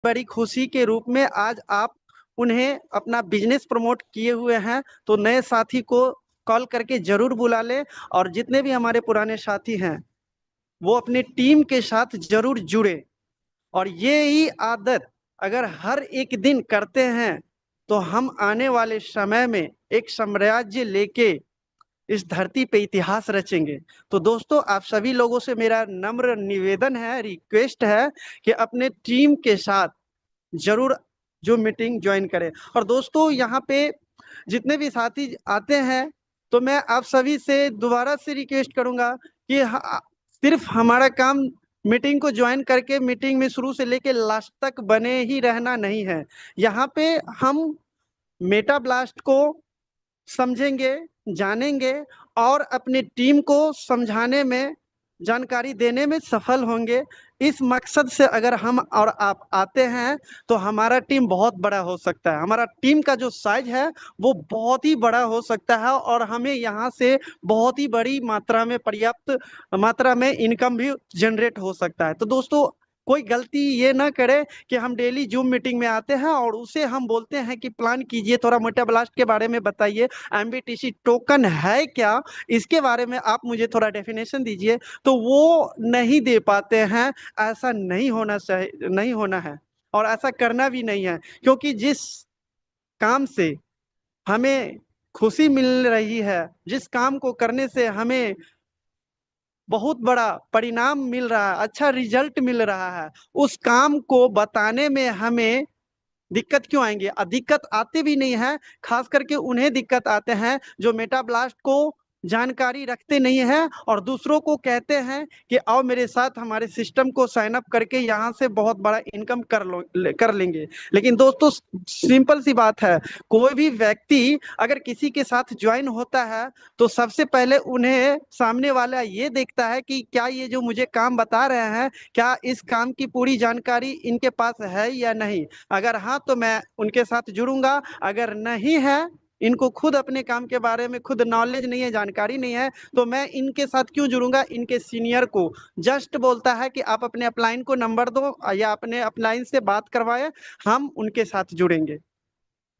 बड़ी खुशी के रूप में आज आप उन्हें अपना बिजनेस प्रमोट किए हुए हैं, तो नए साथी को कॉल करके जरूर बुला लें। और जितने भी हमारे पुराने साथी हैं वो अपने टीम के साथ जरूर जुड़े। और ये ही आदत अगर हर एक दिन करते हैं तो हम आने वाले समय में एक साम्राज्य लेके इस धरती पे इतिहास रचेंगे। तो दोस्तों, आप सभी लोगों से मेरा नम्र निवेदन है, रिक्वेस्ट है कि अपने टीम के साथ जरूर जो मीटिंग ज्वाइन करें। और दोस्तों, यहाँ पे जितने भी साथी आते हैं तो मैं आप सभी से दोबारा से रिक्वेस्ट करूंगा कि सिर्फ हमारा काम मीटिंग को ज्वाइन करके मीटिंग में शुरू से लेके लास्ट तक बने ही रहना नहीं है। यहाँ पे हम मेटा ब्लास्ट को समझेंगे, जानेंगे और अपनी टीम को समझाने में, जानकारी देने में सफल होंगे। इस मकसद से अगर हम और आप आते हैं तो हमारा टीम बहुत बड़ा हो सकता है, हमारा टीम का जो साइज है वो बहुत ही बड़ा हो सकता है और हमें यहाँ से बहुत ही बड़ी मात्रा में, पर्याप्त मात्रा में इनकम भी जनरेट हो सकता है। तो दोस्तों, कोई गलती ये ना करे कि हम डेली जूम मीटिंग में आते हैं और उसे हम बोलते हैं कि प्लान कीजिए, थोड़ा मेटा ब्लास्ट के बारे में बताइए, एमबीटीसी टोकन है क्या, इसके बारे में आप मुझे थोड़ा डेफिनेशन दीजिए, तो वो नहीं दे पाते हैं। ऐसा नहीं होना चाहिए, नहीं होना है और ऐसा करना भी नहीं है, क्योंकि जिस काम से हमें खुशी मिल रही है, जिस काम को करने से हमें बहुत बड़ा परिणाम मिल रहा है, अच्छा रिजल्ट मिल रहा है, उस काम को बताने में हमें दिक्कत क्यों आएंगे? दिक्कत आते भी नहीं है, खास करके उन्हें दिक्कत आते हैं जो मेटा ब्लास्ट को जानकारी रखते नहीं है और दूसरों को कहते हैं कि आओ मेरे साथ हमारे सिस्टम को साइन अप करके यहाँ से बहुत बड़ा इनकम कर लेंगे। लेकिन दोस्तों, सिंपल सी बात है, कोई भी व्यक्ति अगर किसी के साथ ज्वाइन होता है तो सबसे पहले उन्हें सामने वाला ये देखता है कि क्या ये जो मुझे काम बता रहे हैं, क्या इस काम की पूरी जानकारी इनके पास है या नहीं। अगर हाँ तो मैं उनके साथ जुड़ूंगा, अगर नहीं है, इनको खुद अपने काम के बारे में खुद नॉलेज नहीं है, जानकारी नहीं है, तो मैं इनके साथ क्यों जुड़ूंगा। इनके सीनियर को जस्ट बोलता है कि आप अपने अपलाइन को नंबर दो या अपने अपलाइन से बात करवाए, हम उनके साथ जुड़ेंगे।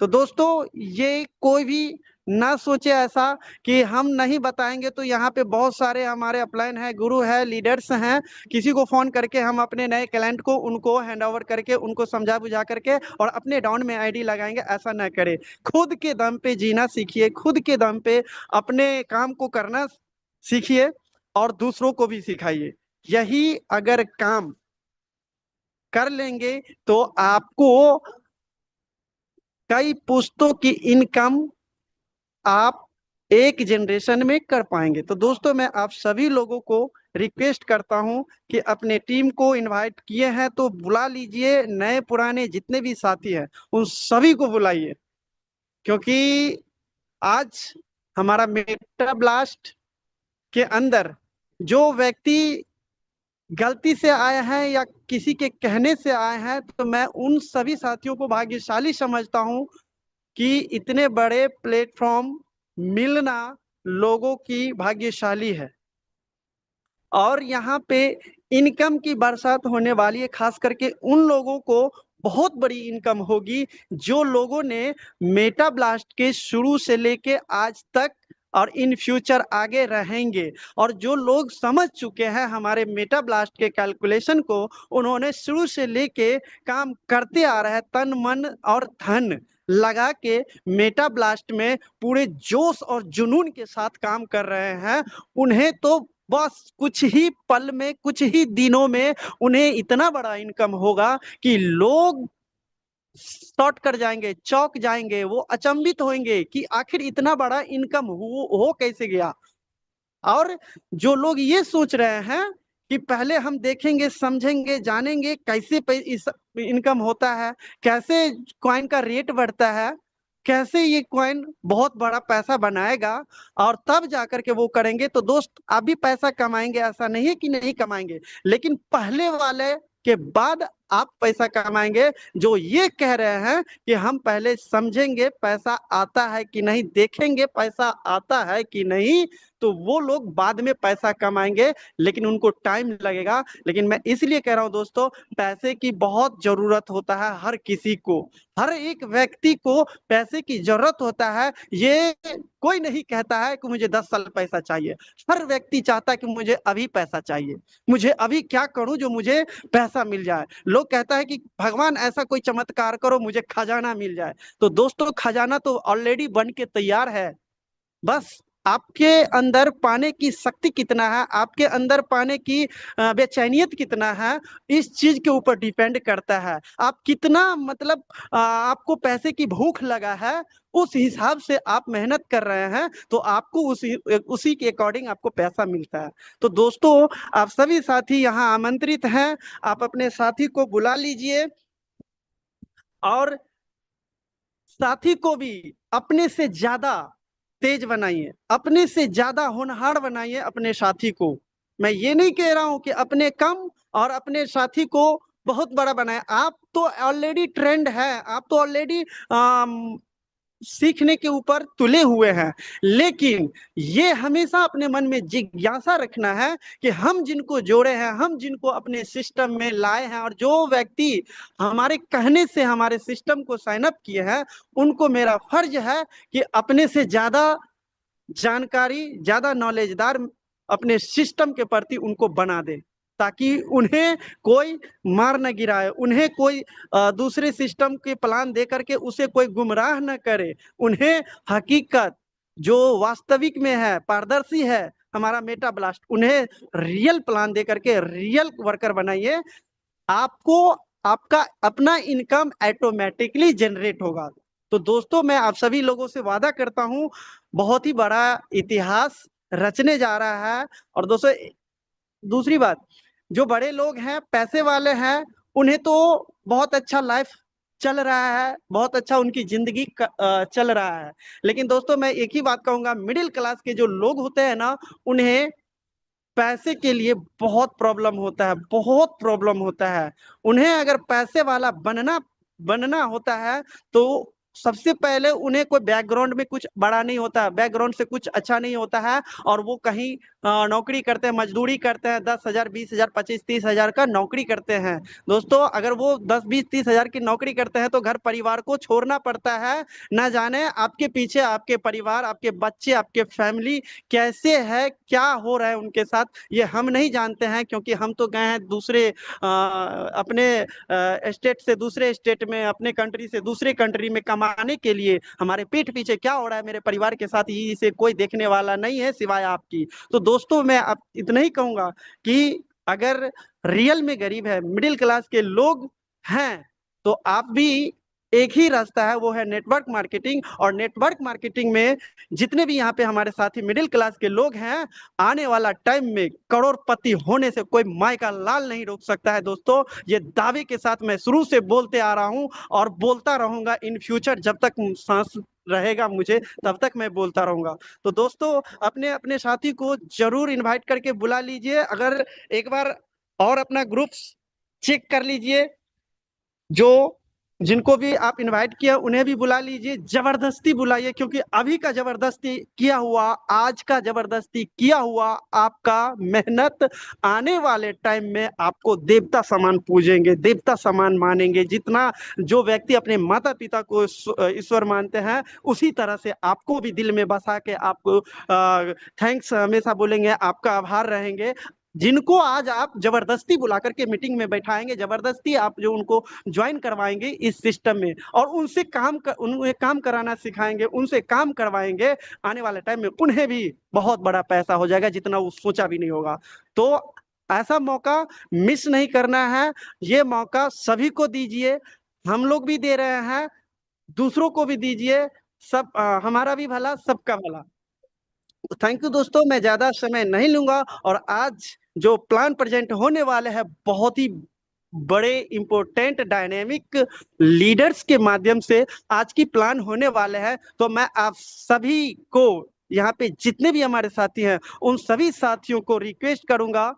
तो दोस्तों, ये कोई भी ना सोचे ऐसा कि हम नहीं बताएंगे तो यहाँ पे बहुत सारे हमारे अपलाइन है, गुरु है, लीडर्स हैं, किसी को फोन करके हम अपने नए क्लाइंट को उनको हैंड ओवर करके उनको समझा बुझा करके और अपने डाउन में आईडी लगाएंगे। ऐसा ना करें, खुद के दम पे जीना सीखिए, खुद के दम पे अपने काम को करना सीखिए और दूसरों को भी सिखाइए। यही अगर काम कर लेंगे तो आपको कई पुश्तों की इनकम आप एक जनरेशन में कर पाएंगे। तो दोस्तों, मैं आप सभी लोगों को रिक्वेस्ट करता हूं कि अपने टीम को इनवाइट किए हैं तो बुला लीजिए, नए पुराने जितने भी साथी हैं उन सभी को बुलाइए, क्योंकि आज हमारा मेटा ब्लास्ट के अंदर जो व्यक्ति गलती से आए हैं या किसी के कहने से आए हैं, तो मैं उन सभी साथियों को भाग्यशाली समझता हूं कि इतने बड़े प्लेटफॉर्म मिलना लोगों की भाग्यशाली है। और यहाँ पे इनकम की बरसात होने वाली है, खास करके उन लोगों को बहुत बड़ी इनकम होगी जो लोगों ने मेटा ब्लास्ट के शुरू से लेके आज तक और इन फ्यूचर आगे रहेंगे। और जो लोग समझ चुके हैं हमारे मेटा ब्लास्ट के कैलकुलेशन को, उन्होंने शुरू से लेके काम करते आ रहे हैं, तन मन और धन लगा के मेटा ब्लास्ट में पूरे जोश और जुनून के साथ काम कर रहे हैं। उन्हें तो बस कुछ ही पल में, कुछ ही दिनों में उन्हें इतना बड़ा इनकम होगा कि लोग शॉर्ट कर जाएंगे, चौंक जाएंगे, वो अचंभित होंगे कि आखिर इतना बड़ा इनकम हो कैसे गया। और जो लोग ये सोच रहे हैं कि पहले हम देखेंगे, समझेंगे, जानेंगे कैसे इस इनकम होता है, कैसे कॉइन का रेट बढ़ता है, कैसे ये कॉइन बहुत बड़ा पैसा बनाएगा, और तब जाकर के वो करेंगे। तो दोस्त, आप भी पैसा कमाएंगे, ऐसा नहीं है कि नहीं कमाएंगे, लेकिन पहले वाले के बाद आप पैसा कमाएंगे, जो ये कह रहे हैं कि हम पहले समझेंगे पैसा आता है कि नहीं, देखेंगे पैसा आता है कि नहीं, तो वो लोग बाद में पैसा कमाएंगे, लेकिन उनको टाइम लगेगा। लेकिन मैं इसलिए कह रहा हूं दोस्तों, पैसे की बहुत जरूरत होता है हर किसी को, हर एक व्यक्ति को पैसे की जरूरत होता है। ये कोई नहीं कहता है कि मुझे 10 साल पैसा चाहिए, हर व्यक्ति चाहता है कि मुझे अभी पैसा चाहिए, मुझे अभी क्या करूं जो मुझे पैसा मिल जाए। लोग कहता है कि भगवान ऐसा कोई चमत्कार करो मुझे खजाना मिल जाए। तो दोस्तों खजाना तो ऑलरेडी बन के तैयार है, बस आपके अंदर पाने की शक्ति कितना है, आपके अंदर पाने की बेचैनियत कितना है, इस चीज के ऊपर डिपेंड करता है। आप कितना मतलब आपको पैसे की भूख लगा है, उस हिसाब से आप मेहनत कर रहे हैं, तो आपको उसी उसी के अकॉर्डिंग आपको पैसा मिलता है। तो दोस्तों आप सभी साथी यहाँ आमंत्रित हैं, आप अपने साथी को बुला लीजिए और साथी को भी अपने से ज्यादा तेज बनाइए, अपने से ज्यादा होनहार बनाइए अपने साथी को। मैं ये नहीं कह रहा हूं कि अपने कम और अपने साथी को बहुत बड़ा बनाए, आप तो ऑलरेडी ट्रेंड है, आप तो ऑलरेडी सीखने के ऊपर तुले हुए हैं। लेकिन ये हमेशा अपने मन में जिज्ञासा रखना है कि हम जिनको जोड़े हैं, हम जिनको अपने सिस्टम में लाए हैं, और जो व्यक्ति हमारे कहने से हमारे सिस्टम को साइन अप किए हैं, उनको मेरा फर्ज है कि अपने से ज्यादा जानकारी, ज्यादा नॉलेजदार अपने सिस्टम के प्रति उनको बना दे, ताकि उन्हें कोई मार न गिराए, उन्हें कोई दूसरे सिस्टम के प्लान दे करके उसे कोई गुमराह न करे। उन्हें हकीकत जो वास्तविक में है, पारदर्शी है हमारा मेटा ब्लास्ट, उन्हें रियल प्लान दे करके रियल वर्कर बनाइए। आपको आपका अपना इनकम ऑटोमेटिकली जनरेट होगा। तो दोस्तों मैं आप सभी लोगों से वादा करता हूं, बहुत ही बड़ा इतिहास रचने जा रहा है। और दोस्तों दूसरी बात, जो बड़े लोग हैं, पैसे वाले हैं, उन्हें तो बहुत अच्छा लाइफ चल रहा है, बहुत अच्छा उनकी जिंदगी चल रहा है। लेकिन दोस्तों मैं एक ही बात कहूंगा, मिडिल क्लास के जो लोग होते हैं ना, उन्हें पैसे के लिए बहुत प्रॉब्लम होता है, बहुत प्रॉब्लम होता है। उन्हें अगर पैसे वाला बनना बनना होता है, तो सबसे पहले उन्हें कोई बैकग्राउंड में कुछ बड़ा नहीं होता है, बैकग्राउंड से कुछ अच्छा नहीं होता है, और वो कहीं नौकरी करते हैं, मजदूरी करते हैं, 10,000 20,000 25 30 हजार का नौकरी करते हैं। दोस्तों अगर वो 10 20 30 हजार की नौकरी करते हैं, तो घर परिवार को छोड़ना पड़ता है। ना जाने आपके पीछे आपके परिवार, आपके बच्चे, आपके फैमिली कैसे है, क्या हो रहा है उनके साथ, ये हम नहीं जानते हैं, क्योंकि हम तो गए हैं दूसरे अपने स्टेट से दूसरे स्टेट में, अपने कंट्री से दूसरे कंट्री में कमाने के लिए। हमारे पीठ पीछे क्या हो रहा है मेरे परिवार के साथ, ये इसे कोई देखने वाला नहीं है सिवाय आपकी। तो दोस्तों मैं आप इतना ही कहूंगा कि अगर रियल में गरीब है, मिडिल क्लास के लोग हैं, तो आप भी, एक ही रास्ता है, वो है नेटवर्क मार्केटिंग। और नेटवर्क मार्केटिंग में जितने भी यहाँ पे हमारे साथी मिडिल क्लास के लोग हैं, आने वाला टाइम में करोड़पति होने से कोई माई का लाल नहीं रोक सकता है। दोस्तों ये दावे के साथ मैं शुरू से बोलते आ रहा हूँ और बोलता रहूंगा इन फ्यूचर, जब तक सांस रहेगा मुझे तब तक मैं बोलता रहूंगा। तो दोस्तों अपने अपने साथी को जरूर इनवाइट करके बुला लीजिए। अगर एक बार और अपना ग्रुप चेक कर लीजिए, जो जिनको भी आप इनवाइट किया उन्हें भी बुला लीजिए, जबरदस्ती बुलाइए, क्योंकि अभी का जबरदस्ती किया हुआ, आज का जबरदस्ती किया हुआ आपका मेहनत आने वाले टाइम में आपको देवता समान पूजेंगे, देवता समान मानेंगे। जितना जो व्यक्ति अपने माता पिता को ईश्वर मानते हैं, उसी तरह से आपको भी दिल में बसा के आपको थैंक्स हमेशा बोलेंगे, आपका आभार रहेंगे। जिनको आज आप जबरदस्ती बुला करके मीटिंग में बैठाएंगे, जबरदस्ती आप जो उनको ज्वाइन करवाएंगे इस सिस्टम में, और उनसे उन्हें काम कराना सिखाएंगे, उनसे काम करवाएंगे, आने वाले टाइम में उन्हें भी बहुत बड़ा पैसा हो जाएगा, जितना वो सोचा भी नहीं होगा। तो ऐसा मौका मिस नहीं करना है, ये मौका सभी को दीजिए, हम लोग भी दे रहे हैं, दूसरों को भी दीजिए, सब हमारा भी भला, सबका भला। थैंक यू दोस्तों, मैं ज्यादा समय नहीं लूंगा। और आज जो प्लान प्रेजेंट होने वाले हैं, बहुत ही बड़े इंपॉर्टेंट डायनेमिक लीडर्स के माध्यम से आज की प्लान होने वाले हैं। तो मैं आप सभी को, यहाँ पे जितने भी हमारे साथी हैं, उन सभी साथियों को रिक्वेस्ट करूंगा,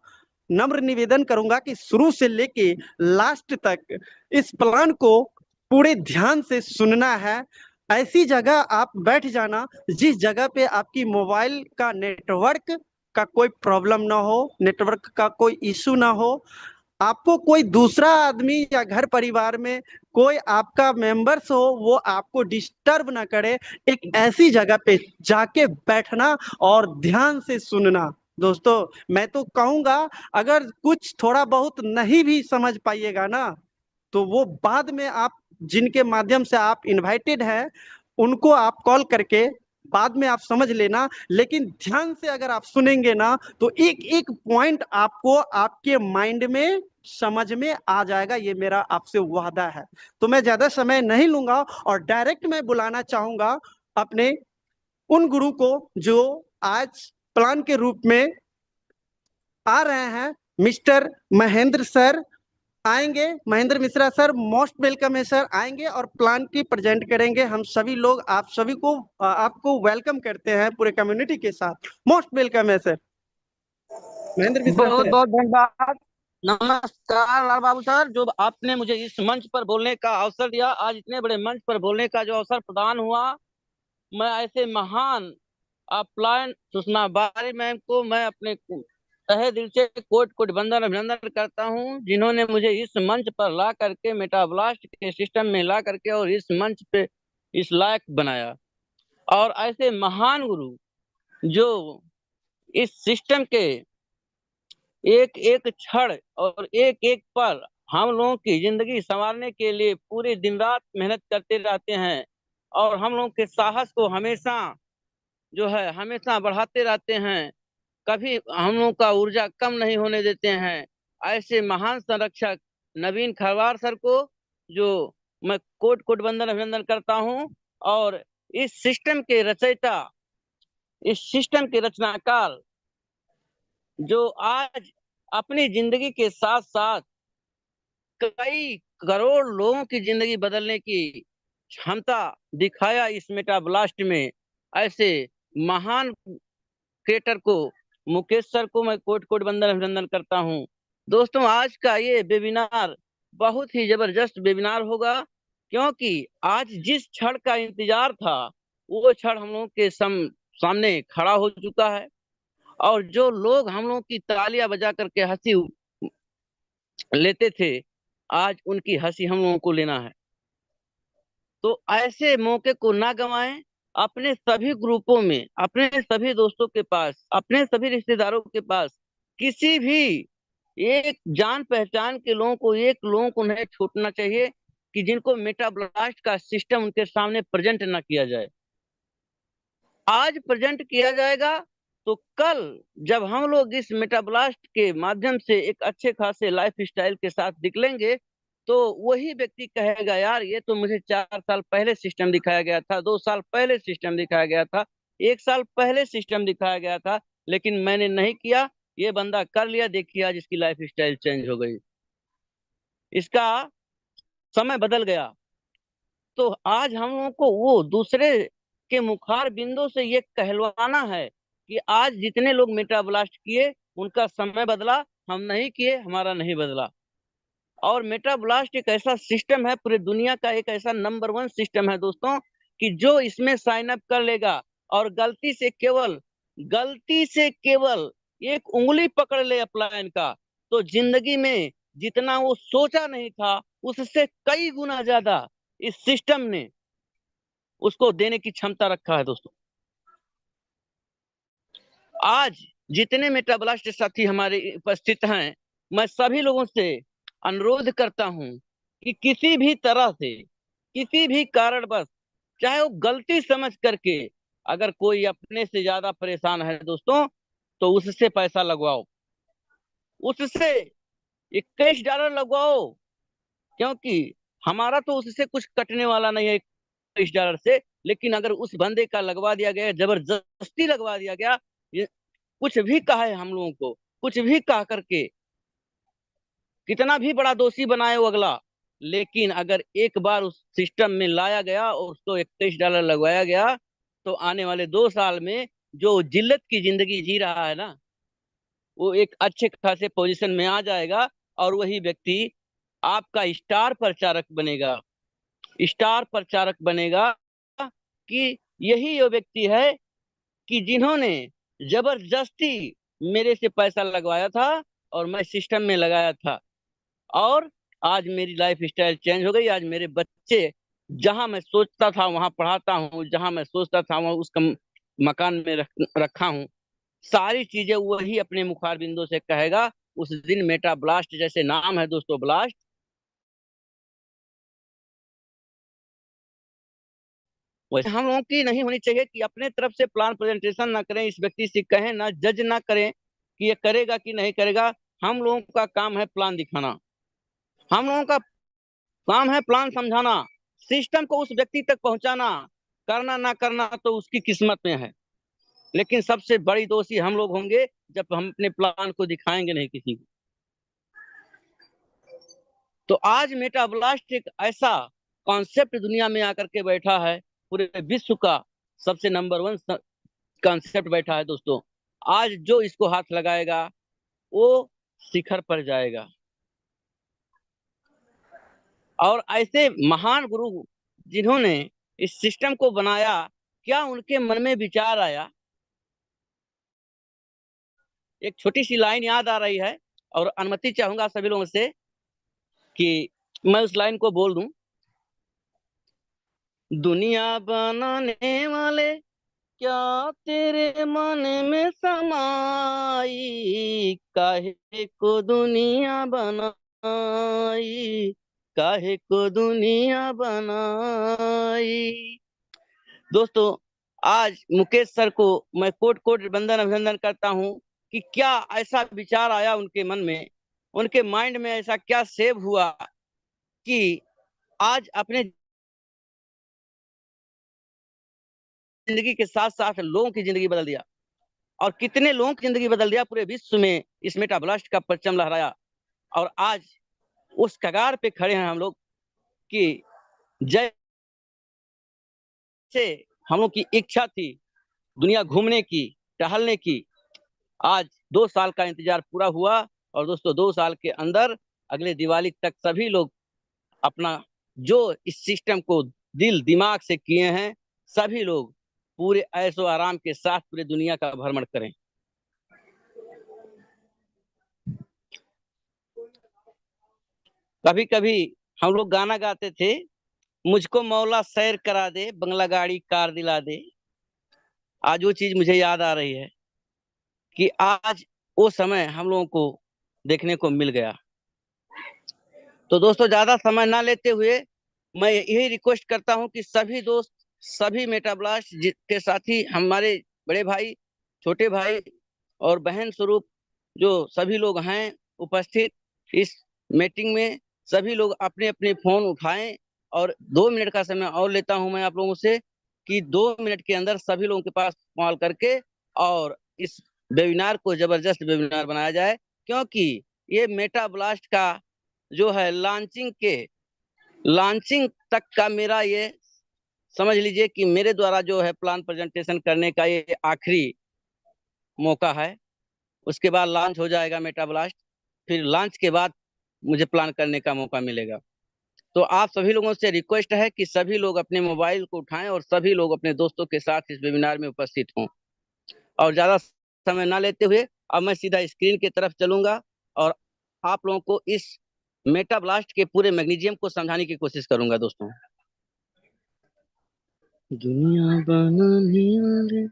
नम्र निवेदन करूंगा कि शुरू से लेके लास्ट तक इस प्लान को पूरे ध्यान से सुनना है। ऐसी जगह आप बैठ जाना जिस जगह पे आपकी मोबाइल का नेटवर्क का कोई प्रॉब्लम ना हो, नेटवर्क का कोई इशू ना हो, आपको कोई दूसरा आदमी या घर परिवार में कोई आपका मेंबर्स हो वो आपको डिस्टर्ब ना करे। एक ऐसी जगह पे जाके बैठना और ध्यान से सुनना। दोस्तों, मैं तो कहूंगा, अगर कुछ थोड़ा बहुत नहीं भी समझ पाइएगा ना, तो वो बाद में आप जिनके माध्यम से आप इनवाइटेड हैं उनको आप कॉल करके बाद में आप समझ लेना। लेकिन ध्यान से अगर आप सुनेंगे ना तो एक एक पॉइंट आपको आपके माइंड में समझ में आ जाएगा, ये मेरा आपसे वादा है। तो मैं ज्यादा समय नहीं लूंगा और डायरेक्ट मैं बुलाना चाहूंगा अपने उन गुरु को जो आज प्लान के रूप में आ रहे हैं। मिस्टर महेंद्र सर आएंगे, Mahendra Mishra sir, most welcome है सर, आएंगे और प्लान की प्रेजेंट करेंगे। हम सभी लोग आप सभी को आपको वेलकम करते हैं पूरे कम्युनिटी के साथ। मोस्ट वेलकम है सर महेंद्र मिश्रा बहुत सर। बहुत धन्यवाद। नमस्कार लाल बाबू सर, जो आपने मुझे इस मंच पर बोलने का अवसर दिया, आज इतने बड़े मंच पर बोलने का जो अवसर प्रदान हुआ, मैं ऐसे महान अपलायन सुषमा बारी मैम को मैं अपने तहे दिल से कोट कोट वंदन अभिनंदन करता हूं, जिन्होंने मुझे इस मंच पर ला करके मेटाब्लास्ट के सिस्टम में ला करके और इस मंच पे इस लायक बनाया। और ऐसे महान गुरु जो इस सिस्टम के एक एक क्षण और एक एक पल हम लोगों की जिंदगी संवारने के लिए पूरे दिन रात मेहनत करते रहते हैं, और हम लोगों के साहस को हमेशा जो है हमेशा बढ़ाते रहते हैं। कभी हम लोगों का ऊर्जा कम नहीं होने देते हैं। ऐसे महान संरक्षक नवीन खरवार सर को जो मैं कोट कोट वंदन अभिनंदन करता हूं। और इस सिस्टम के रचयिता, इस सिस्टम के रचनाकार, जो आज अपनी जिंदगी के साथ साथ कई करोड़ लोगों की जिंदगी बदलने की क्षमता दिखाया इस मेटा ब्लास्ट में, ऐसे महान क्रिएटर को, मुकेश सर को मैं कोट कोट वंदन अभिनंदन करता हूं। दोस्तों, आज का ये वेबिनार बहुत ही जबरदस्त वेबिनार होगा, क्योंकि आज जिस क्षण का इंतजार था वो क्षण हम लोगों के सामने खड़ा हो चुका है। और जो लोग हम लोगों की तालियां बजा करके हंसी लेते थे, आज उनकी हंसी हम लोगों को लेना है। तो ऐसे मौके को ना गंवाएं। अपने सभी ग्रुपों में, अपने सभी दोस्तों के पास, अपने सभी रिश्तेदारों के पास किसी भी एक जान पहचान के लोगों को, एक लोगों को नहीं छूटना चाहिए कि जिनको मेटा ब्लास्ट का सिस्टम उनके सामने प्रेजेंट ना किया जाए। आज प्रेजेंट किया जाएगा तो कल जब हम लोग इस मेटाब्लास्ट के माध्यम से एक अच्छे खासे लाइफ स्टाइल के साथ निकलेंगे, तो वही व्यक्ति कहेगा, यार ये तो मुझे 4 साल पहले सिस्टम दिखाया गया था, 2 साल पहले सिस्टम दिखाया गया था, 1 साल पहले सिस्टम दिखाया गया था, लेकिन मैंने नहीं किया, ये बंदा कर लिया, देखिए आज इसकी लाइफ स्टाइल चेंज हो गई, इसका समय बदल गया। तो आज हम लोगों को वो दूसरे के मुखार बिंदु से ये कहलवाना है कि आज जितने लोग मेटा ब्लास्ट किए उनका समय बदला, हम नहीं किए, हमारा नहीं बदला। और मेटा ब्लास्ट एक ऐसा सिस्टम है, पूरे दुनिया का एक ऐसा नंबर 1 सिस्टम है दोस्तों, कि जो इसमें साइन अप कर लेगा और गलती से केवल एक उंगली पकड़ ले अपलायन का, तो जिंदगी में जितना वो सोचा नहीं था उससे कई गुना ज्यादा इस सिस्टम ने उसको देने की क्षमता रखा है। दोस्तों, आज जितने मेटाब्लास्ट साथी हमारे उपस्थित हैं, मैं सभी लोगों से अनुरोध करता हूं कि किसी भी तरह से, किसी भी कारणवश, चाहे वो गलती समझ करके अगर कोई अपने से ज्यादा परेशान है दोस्तों, तो उससे पैसा लगवाओ, उससे $21 लगवाओ, क्योंकि हमारा तो उससे कुछ कटने वाला नहीं है $21 से। लेकिन अगर उस बंदे का लगवा दिया गया, जबरदस्ती लगवा दिया गया, ये कुछ भी कहा है हम लोगों को, कुछ भी कह करके, कितना भी बड़ा दोषी बनाए वो अगला, लेकिन अगर एक बार उस सिस्टम में लाया गया और उसको $21 लगवाया गया, तो आने वाले 2 साल में जो जिल्लत की जिंदगी जी रहा है ना, वो एक अच्छे खासे पोजीशन में आ जाएगा और वही व्यक्ति आपका स्टार प्रचारक बनेगा। स्टार प्रचारक बनेगा कि यही वो व्यक्ति है कि जिन्होंने जबरदस्ती मेरे से पैसा लगवाया था और मैं सिस्टम में लगाया था, और आज मेरी लाइफ स्टाइल चेंज हो गई। आज मेरे बच्चे जहां मैं सोचता था वहां पढ़ाता हूँ, जहां मैं सोचता था वहां उसका मकान में रखा हूँ। सारी चीजें वही अपने मुखार बिंदु से कहेगा। उस दिन मेटा ब्लास्ट, जैसे नाम है दोस्तों ब्लास्ट, वैसे हम लोगों की नहीं होनी चाहिए कि अपने तरफ से प्लान प्रेजेंटेशन ना करें, इस व्यक्ति से कहें ना, जज ना करें कि ये करेगा कि नहीं करेगा। हम लोगों का काम है प्लान दिखाना, हम लोगों का काम है प्लान समझाना, सिस्टम को उस व्यक्ति तक पहुंचाना। करना ना करना तो उसकी किस्मत में है, लेकिन सबसे बड़ी दोषी हम लोग होंगे जब हम अपने प्लान को दिखाएंगे नहीं किसी को। तो आज मेटा ब्लास्ट एक ऐसा कॉन्सेप्ट दुनिया में आकर के बैठा है, पूरे विश्व का सबसे नंबर वन कॉन्सेप्ट बैठा है दोस्तों। आज जो इसको हाथ लगाएगा वो शिखर पर जाएगा। और ऐसे महान गुरु जिन्होंने इस सिस्टम को बनाया, क्या उनके मन में विचार आया? एक छोटी सी लाइन याद आ रही है और अनुमति चाहूंगा सभी लोगों से कि मैं उस लाइन को बोल दूं। दुनिया बनाने वाले, क्या तेरे मन में समाई, काहे को दुनिया बनाई, काहे को दुनिया बनाई। दोस्तों, आज मुकेश सर को मैं कोट कोट वंदन अभिनंदन करता हूं कि क्या ऐसा विचार आया उनके मन में, उनके माइंड में ऐसा क्या सेव हुआ कि आज अपने जिंदगी के साथ साथ लोगों की जिंदगी बदल दिया। और कितने लोगों की जिंदगी बदल दिया, पूरे विश्व में इस मेटा ब्लास्ट का परचम लहराया। और आज उस कगार पे खड़े हैं हम लोग कि जैसे हम लोग की इच्छा थी दुनिया घूमने की, टहलने की, आज 2 साल का इंतजार पूरा हुआ। और दोस्तों 2 साल के अंदर अगले दिवाली तक सभी लोग अपना जो इस सिस्टम को दिल दिमाग से किए हैं, सभी लोग पूरे ऐशो आराम के साथ पूरे दुनिया का भ्रमण करें। कभी कभी हम लोग गाना गाते थे, मुझको मौला सैर करा दे, बंगला गाड़ी कार दिला दे। आज वो चीज मुझे याद आ रही है कि आज वो समय हम लोगों को देखने को मिल गया। तो दोस्तों ज्यादा समय ना लेते हुए मैं यही रिक्वेस्ट करता हूं कि सभी दोस्त, सभी मेटाब्लास्ट के साथी, हमारे बड़े भाई, छोटे भाई और बहन स्वरूप जो सभी लोग हैं उपस्थित इस मीटिंग में, सभी लोग अपने अपने फोन उठाएं। और 2 मिनट का समय और लेता हूं मैं आप लोगों से कि 2 मिनट के अंदर सभी लोगों के पास कॉल करके और इस वेबिनार को जबरदस्त वेबिनार बनाया जाए। क्योंकि ये मेटा ब्लास्ट का जो है लॉन्चिंग तक का मेरा ये समझ लीजिए कि मेरे द्वारा जो है प्लान प्रेजेंटेशन करने का ये आखिरी मौका है। उसके बाद लॉन्च हो जाएगा मेटा ब्लास्ट, फिर लॉन्च के बाद मुझे प्लान करने का मौका मिलेगा। तो आप सभी लोगों से रिक्वेस्ट है कि सभी लोग अपने मोबाइल को उठाएं और सभी लोग अपने दोस्तों के साथ इस वेबिनार में उपस्थित हों। और ज्यादा समय ना लेते हुए अब मैं सीधा स्क्रीन की तरफ चलूंगा और आप लोगों को इस मेटा ब्लास्ट के पूरे मैग्नीजियम को समझाने की कोशिश करूंगा दोस्तों। दुनिया बनाने वाले,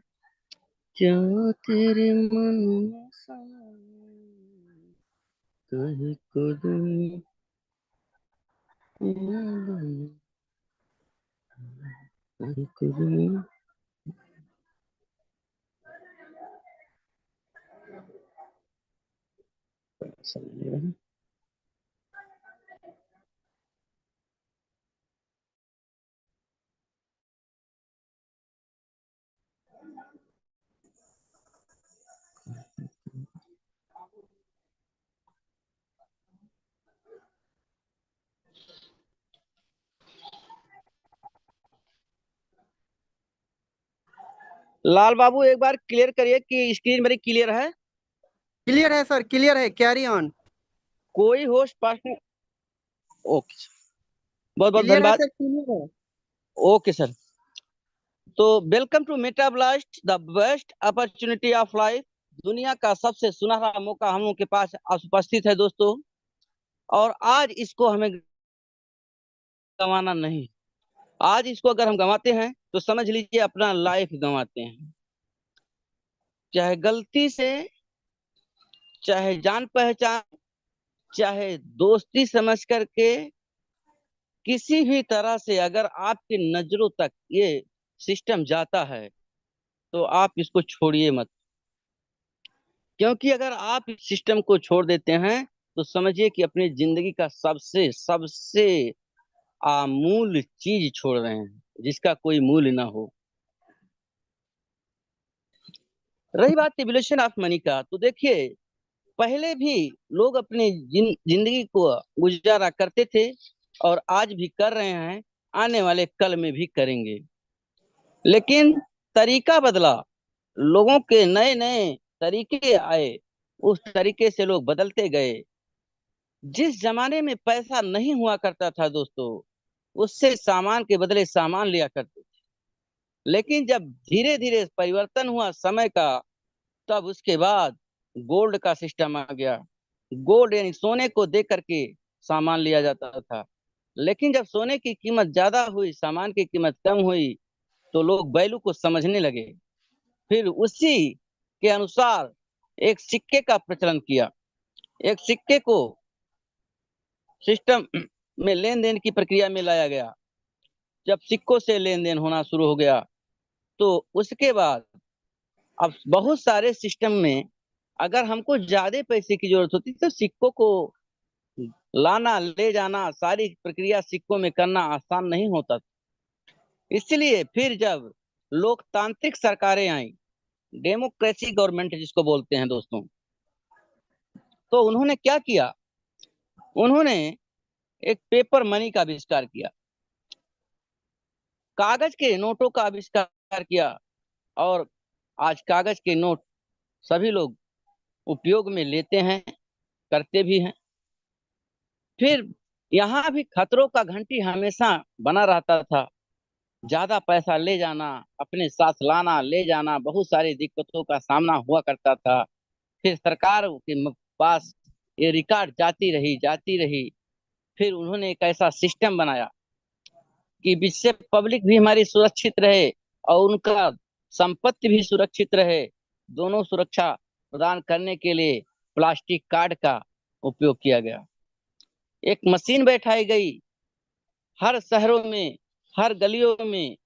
क्या तेरे मन में समाए, काहे को दुनिया बनाई, काहे को दुनिया। लाल बाबू एक बार क्लियर करिए कि स्क्रीन मेरी क्लियर है। क्लियर है सर, क्लियर है, कैरी ऑन। कोई होस्ट पर्सन। ओके, बहुत बहुत क्लियर है धन्यवाद। सर, क्लियर है। Okay sir. तो welcome to Meta blast, the best opportunity of life. दुनिया का सबसे सुनहरा मौका हम लोग के पास आज उपस्थित है दोस्तों, और आज इसको हमें गंवाना नहीं। आज इसको अगर हम गंवाते हैं तो समझ लीजिए अपना लाइफ गंवाते हैं। चाहे गलती से, चाहे जान पहचान, चाहे दोस्ती समझ करके, किसी भी तरह से अगर आपकी नजरों तक ये सिस्टम जाता है तो आप इसको छोड़िए मत। क्योंकि अगर आप इस सिस्टम को छोड़ देते हैं तो समझिए कि अपनी जिंदगी का सबसे सबसे अमूल्य चीज छोड़ रहे हैं, जिसका कोई मूल्य ना हो। रही बात एवोल्यूशन ऑफ मनी का, तो देखिए पहले भी लोग अपनी जिंदगी को गुजारा करते थे, और आज भी कर रहे हैं, आने वाले कल में भी करेंगे। लेकिन तरीका बदला, लोगों के नए नए तरीके आए, उस तरीके से लोग बदलते गए। जिस जमाने में पैसा नहीं हुआ करता था दोस्तों, उससे सामान के बदले सामान लिया करते थे। लेकिन जब धीरे धीरे परिवर्तन हुआ समय का, तब उसके बाद गोल्ड का सिस्टम आ गया। गोल्ड यानी सोने को दे करके सामान लिया जाता था। लेकिन जब सोने की कीमत ज्यादा हुई, सामान की कीमत कम हुई, तो लोग वैल्यू को समझने लगे। फिर उसी के अनुसार एक सिक्के का प्रचलन किया। एक सिक्के को सिस्टम में लेन देन की प्रक्रिया में लाया गया। जब सिक्कों से लेन देन होना शुरू हो गया, तो उसके बाद अब बहुत सारे सिस्टम में अगर हमको ज्यादा पैसे की जरूरत होती तो सिक्कों को लाना ले जाना, सारी प्रक्रिया सिक्कों में करना आसान नहीं होता था। इसलिए फिर जब लोकतांत्रिक सरकारें आई, डेमोक्रेसी गवर्नमेंट जिसको बोलते हैं दोस्तों, तो उन्होंने क्या किया? उन्होंने एक पेपर मनी का आविष्कार किया, कागज के नोटों का आविष्कार किया। और आज कागज के नोट सभी लोग उपयोग में लेते हैं, करते भी हैं। फिर यहाँ भी खतरों का घंटी हमेशा बना रहता था। ज्यादा पैसा ले जाना, अपने साथ लाना ले जाना, बहुत सारी दिक्कतों का सामना हुआ करता था। फिर सरकार के पास ये रिकॉर्ड जाती रही, जाती रही। फिर उन्होंने एक ऐसा सिस्टम बनाया कि जिससे पब्लिक भी हमारी सुरक्षित रहे और उनका संपत्ति भी सुरक्षित रहे। दोनों सुरक्षा प्रदान करने के लिए प्लास्टिक कार्ड का उपयोग किया गया। एक मशीन बैठाई गई हर शहरों में, हर गलियों में,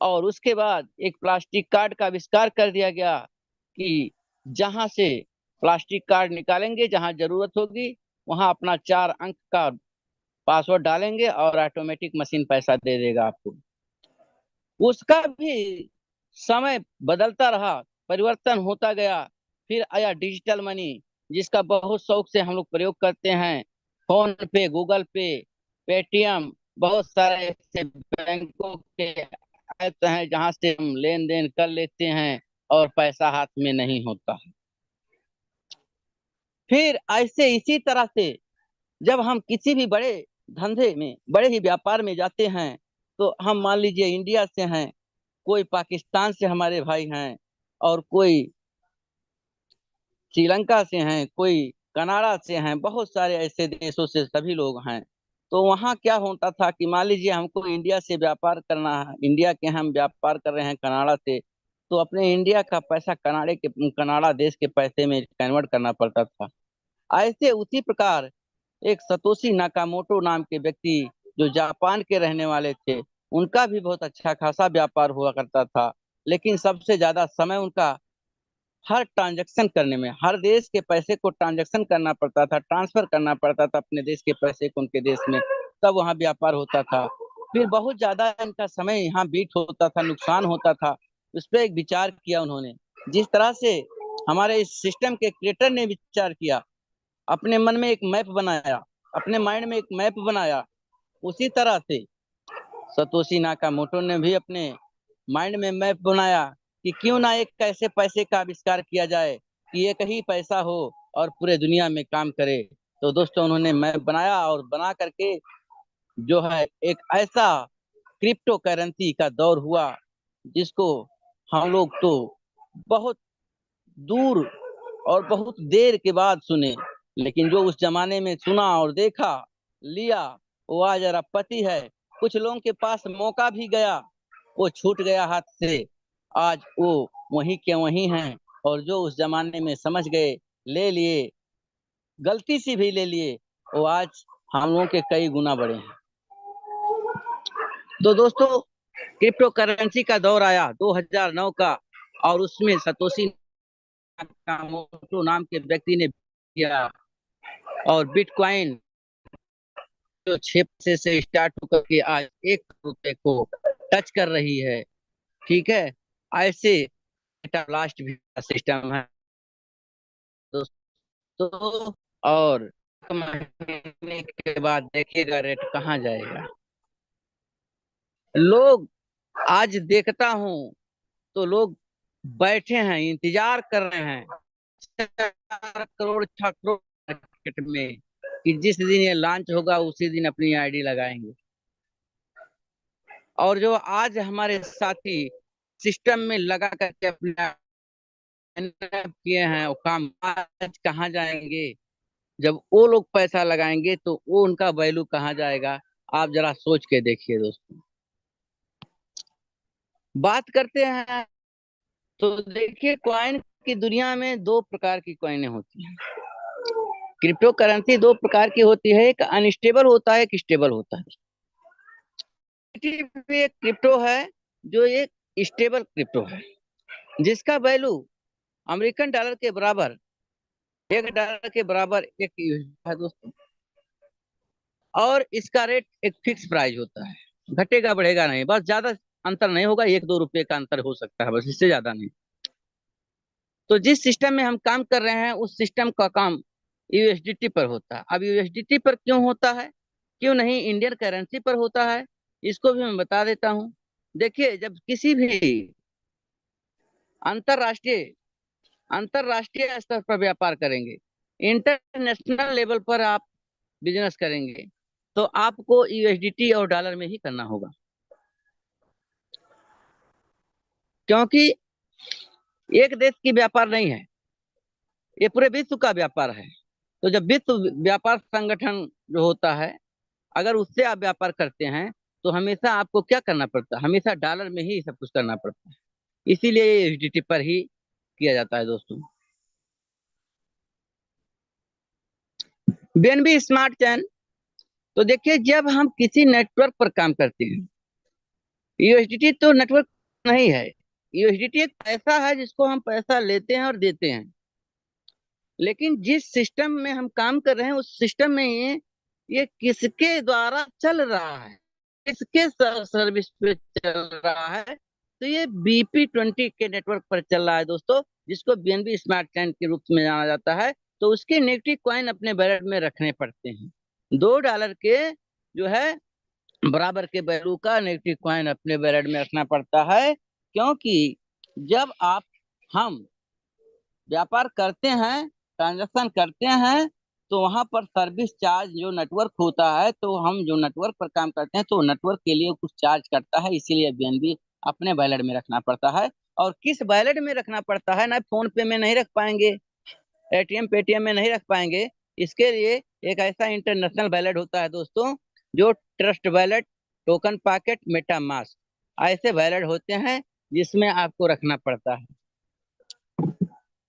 और उसके बाद एक प्लास्टिक कार्ड का आविष्कार कर दिया गया कि जहां से प्लास्टिक कार्ड निकालेंगे, जहां जरूरत होगी वहां अपना 4 अंक का पासवर्ड डालेंगे और ऑटोमेटिक मशीन पैसा दे देगा आपको। उसका भी समय बदलता रहा, परिवर्तन होता गया। फिर आया डिजिटल मनी, जिसका बहुत शौक से हम लोग प्रयोग करते हैं। फोन पे, गूगल पे, पेटीएम, बहुत सारे ऐसे बैंकों के ऐप हैं जहां से हम लेन देन कर लेते हैं और पैसा हाथ में नहीं होता। फिर ऐसे इसी तरह से जब हम किसी भी बड़े धंधे में, बड़े ही व्यापार में जाते हैं, तो हम मान लीजिए इंडिया से हैं, कोई पाकिस्तान से हमारे भाई हैं, और कोई श्रीलंका से हैं, कोई कनाडा से हैं, बहुत सारे ऐसे देशों से सभी लोग हैं। तो वहाँ क्या होता था कि मान लीजिए हमको इंडिया से व्यापार करना है, इंडिया के हम व्यापार कर रहे हैं कनाडा से, तो अपने इंडिया का पैसा कनाडा देश के पैसे में कन्वर्ट करना पड़ता था। ऐसे उसी प्रकार एक सतोशी नाकामोटो नाम के व्यक्ति जो जापान के रहने वाले थे, उनका भी बहुत अच्छा खासा व्यापार हुआ करता था। लेकिन सबसे ज्यादा समय उनका हर ट्रांजैक्शन करने में, हर देश के पैसे को ट्रांजैक्शन करना पड़ता था, ट्रांसफर करना पड़ता था अपने देश के पैसे को उनके देश में, तब वहाँ व्यापार होता था। फिर बहुत ज्यादा इनका समय यहाँ बीट होता था, नुकसान होता था। उस पर एक विचार किया उन्होंने। जिस तरह से हमारे इस सिस्टम के क्रिएटर ने विचार किया, अपने मन में एक मैप बनाया, अपने माइंड में एक मैप बनाया, उसी तरह से सतोशी नाकामोटो ने भी अपने माइंड में मैप बनाया कि क्यों ना एक कैसे पैसे का आविष्कार किया जाए कि एक ही पैसा हो और पूरे दुनिया में काम करे। तो दोस्तों उन्होंने मैं बनाया और बना करके जो है एक ऐसा क्रिप्टो करेंसी का दौर हुआ जिसको हम लोग तो बहुत दूर और बहुत देर के बाद सुने, लेकिन जो उस जमाने में सुना और देखा लिया वो आज अरबपति है। कुछ लोगों के पास मौका भी गया, वो छूट गया हाथ से, आज वो वहीं के वहीं हैं। और जो उस जमाने में समझ गए, ले लिए, गलती से भी ले लिए, वो आज हम लोगों के कई गुना बड़े हैं। तो दोस्तों क्रिप्टो करेंसी का दौर आया 2009 का, और उसमें सतोशी नाकामोटो नाम के व्यक्ति ने किया, और बिटकॉइन जो 6 पैसे से स्टार्ट होकर के आज 1 रुपए को टच कर रही है। ठीक है, ऐसे लास्ट भी सिस्टम है दोस्तों। और महीने के बाद देखिएगा रेट कहाँ जाएगा। लोग आज देखता हूँ तो लोग बैठे हैं, इंतजार कर रहे हैं 4 करोड़ 6 करोड़ मार्केट में, कि जिस दिन ये लॉन्च होगा उसी दिन अपनी आईडी लगाएंगे। और जो आज हमारे साथी सिस्टम में लगा करके अपना किए हैं वो काम आज कहाँ जाएंगे? जब वो लोग पैसा लगाएंगे तो वो उनका वैल्यू कहाँ जाएगा? आप जरा सोच के देखिए दोस्तों। बात करते हैं तो देखिए, कॉइन की दुनिया में 2 प्रकार की कॉइनें होती हैं। क्रिप्टो करेंसी 2 प्रकार की होती है, एक अनस्टेबल होता है, एक स्टेबल होता है। एक क्रिप्टो है जो एक स्टेबल क्रिप्टो है, जिसका वैल्यू अमेरिकन डॉलर के बराबर, $1 के बराबर एक है दोस्तों। और इसका रेट एक फिक्स प्राइस होता है, घटेगा बढ़ेगा नहीं, बस ज्यादा अंतर नहीं होगा, 1-2 रुपए का अंतर हो सकता है, बस इससे ज्यादा नहीं। तो जिस सिस्टम में हम काम कर रहे हैं उस सिस्टम का काम यूएसडीटी पर होता है। अब यूएसडीटी पर क्यों होता है, क्यों नहीं इंडियन करेंसी पर होता है, इसको भी मैं बता देता हूँ। देखिए, जब किसी भी अंतरराष्ट्रीय अंतरराष्ट्रीय स्तर पर व्यापार करेंगे, इंटरनेशनल लेवल पर आप बिजनेस करेंगे, तो आपको यूएसडीटी और डॉलर में ही करना होगा, क्योंकि एक देश की व्यापार नहीं है, ये पूरे विश्व का व्यापार है। तो जब विश्व व्यापार संगठन जो होता है, अगर उससे आप व्यापार करते हैं तो हमेशा आपको क्या करना पड़ता है? हमेशा डॉलर में ही सब कुछ करना पड़ता है, इसीलिए ये यूएसडीटी पर ही किया जाता है दोस्तों। बीएनबी स्मार्ट चैन, तो देखिए जब हम किसी नेटवर्क पर काम करते हैं, यूएसडीटी तो नेटवर्क नहीं है, यूएसडीटी एक पैसा है जिसको हम पैसा लेते हैं और देते हैं। लेकिन जिस सिस्टम में हम काम कर रहे हैं उस सिस्टम में ये किसके द्वारा चल रहा है, किसके सर्विस पे चल रहा है? तो ये BP20 के नेटवर्क पर चल रहा है दोस्तों, जिसको बीएनबी स्मार्ट चैन के रूप में जाना जाता है। तो उसके नेगेटिव कॉइन अपने वैलेट में रखने पड़ते हैं। $2 के जो है बराबर के वैल्यू का नेगेटिव कॉइन अपने वैलेट में रखना पड़ता है, क्योंकि जब आप हम व्यापार करते हैं, ट्रांजैक्शन करते हैं, तो वहां पर सर्विस चार्ज जो नेटवर्क होता है, तो हम जो नेटवर्क पर काम करते हैं तो नेटवर्क के लिए कुछ चार्ज करता है, इसीलिए बीएनबी अपने वैलेट में रखना पड़ता है। और किस वैलेट में रखना पड़ता है? ना फोन पे में नहीं रख पाएंगे, एटीएम पेटीएम में नहीं रख पाएंगे, इसके लिए एक ऐसा इंटरनेशनल वैलेट होता है दोस्तों, जो trust wallet, token pocket, Meta mask, ऐसे वैलेट होते हैं जिसमें आपको रखना पड़ता है,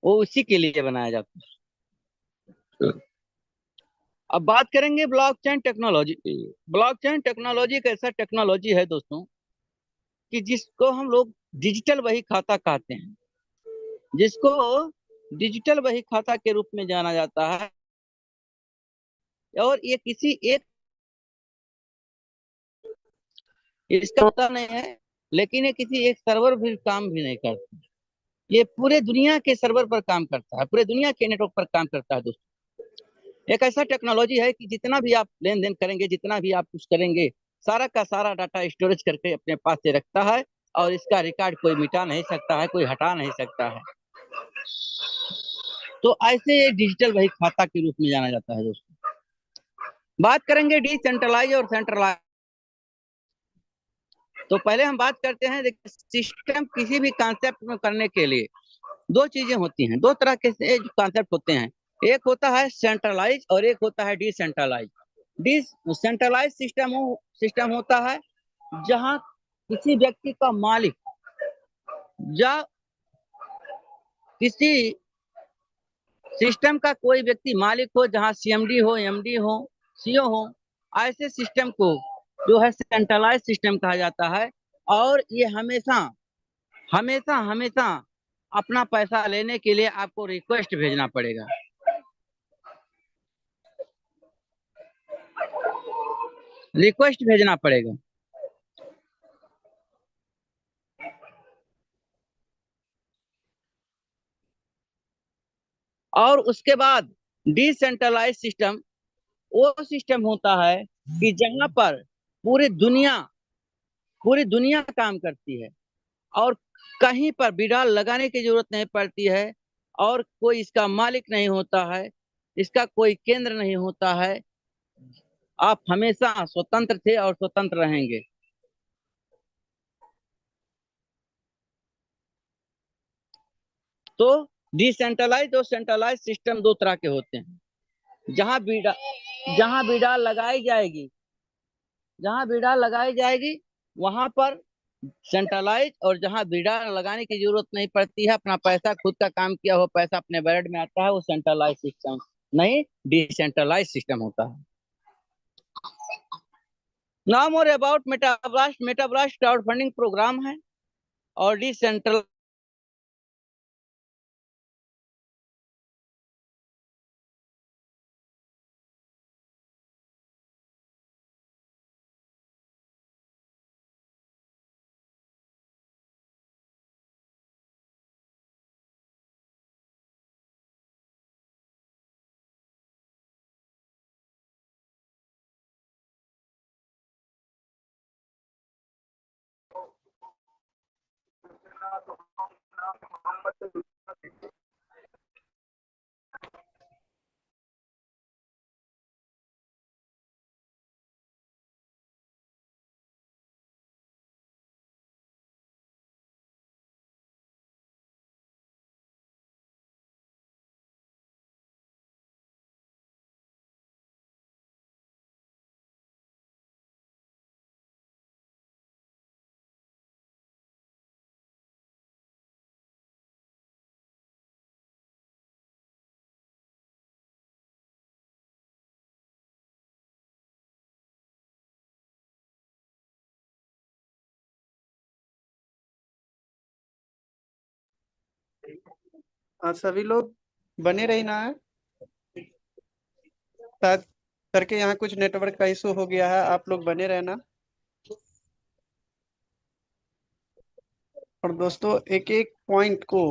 वो उसी के लिए बनाया जाता है। अब बात करेंगे ब्लॉकचेन टेक्नोलॉजी। ब्लॉकचेन टेक्नोलॉजी एक ऐसा टेक्नोलॉजी है दोस्तों कि जिसको हम लोग डिजिटल बही खाता कहते हैं, जिसको डिजिटल बही खाता के रूप में जाना जाता है। और ये किसी एक इसका होता नहीं है, लेकिन ये किसी एक सर्वर भी काम भी नहीं करता, ये पूरे दुनिया के सर्वर पर काम करता है, पूरे दुनिया के नेटवर्क पर काम करता है दोस्तों। एक ऐसा टेक्नोलॉजी है कि जितना भी आप लेन देन करेंगे, जितना भी आप कुछ करेंगे, सारा का सारा डाटा स्टोरेज करके अपने पास से रखता है, और इसका रिकॉर्ड कोई मिटा नहीं सकता है, कोई हटा नहीं सकता है। तो ऐसे ये डिजिटल बही खाता के रूप में जाना जाता है दोस्तों। बात करेंगे डिसेंट्रलाइज और सेंट्रलाइज। तो पहले हम बात करते हैं, देखिए सिस्टम किसी भी कॉन्सेप्ट में करने के लिए दो चीजें होती हैं, दो तरह के कॉन्सेप्ट होते हैं। एक होता है सेंट्रलाइज और एक होता है डिसेंट्रलाइज। डिसेंट्रलाइज सिस्टम होता है जहां किसी व्यक्ति का मालिक या किसी सिस्टम का कोई व्यक्ति मालिक हो, जहां सीएमडी हो, एमडी हो, सीओ हो, ऐसे सिस्टम को जो है सेंट्रलाइज सिस्टम कहा जाता है। और ये हमेशा हमेशा हमेशा अपना पैसा लेने के लिए आपको रिक्वेस्ट भेजना पड़ेगा। रिक्वेस्ट भेजना पड़ेगा। और उसके बाद डिसेंट्रलाइज सिस्टम वो सिस्टम होता है कि जहां पर पूरी दुनिया पूरी दुनिया काम करती है और कहीं पर बिडाल लगाने की जरूरत नहीं पड़ती है और कोई इसका मालिक नहीं होता है, इसका कोई केंद्र नहीं होता है। आप हमेशा स्वतंत्र थे और स्वतंत्र रहेंगे। तो डिसेंट्रलाइज और सेंट्रलाइज सिस्टम दो तरह के होते हैं। जहां बिडाल लगाई जाएगी जहां बिडाल लगाई जाएगी वहां पर सेंट्रलाइज, और जहां बिडाल लगाने की जरूरत नहीं पड़ती है, अपना पैसा खुद का काम किया हुआ पैसा अपने वैलेट में आता है, वो सेंट्रलाइज सिस्टम नहीं, डिसेंट्रलाइज सिस्टम होता है। Now more about metablast. Metablast crowd funding program है और डिसेंट्रल आज सभी लोग बने रहना है, शायद करके यहाँ कुछ नेटवर्क का इशू हो गया है, आप लोग बने रहना। और दोस्तों एक एक पॉइंट को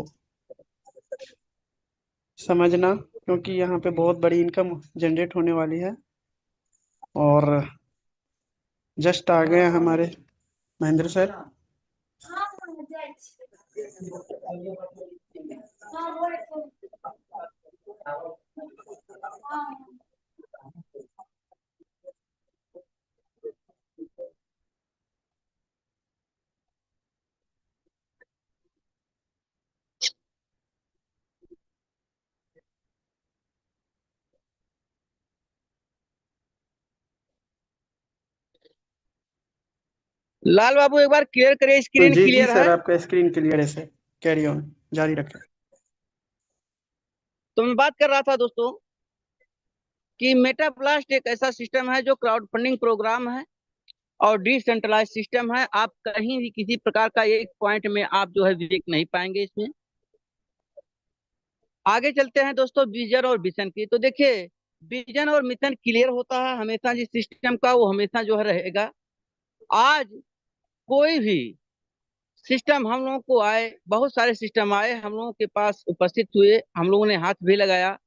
समझना, क्योंकि यहाँ पे बहुत बड़ी इनकम जनरेट होने वाली है। और जस्ट आ गए हैं हमारे महेंद्र सर। लाल बाबू एक बार क्लियर करिए, स्क्रीन जी जी क्लियर सर, है? आपका स्क्रीन क्लियर है सर, कैरी ऑन, जारी रखें। तो मैं बात कर रहा था दोस्तों कि मेटाब्लास्ट एक ऐसा सिस्टम है जो क्राउड फंडिंग प्रोग्राम है और डिसेंट्रलाइज सिस्टम है। आप कहीं भी किसी प्रकार का एक पॉइंट में आप जो है विवेक नहीं पाएंगे इसमें। आगे चलते हैं दोस्तों विजन और मिशन की। तो देखिए विजन और मिशन क्लियर होता है हमेशा जिस सिस्टम का, वो हमेशा जो है रहेगा। आज कोई भी सिस्टम हम लोगों को आए, बहुत सारे सिस्टम आए हम लोगों के पास उपस्थित हुए, हम लोगों ने हाथ भी लगाया,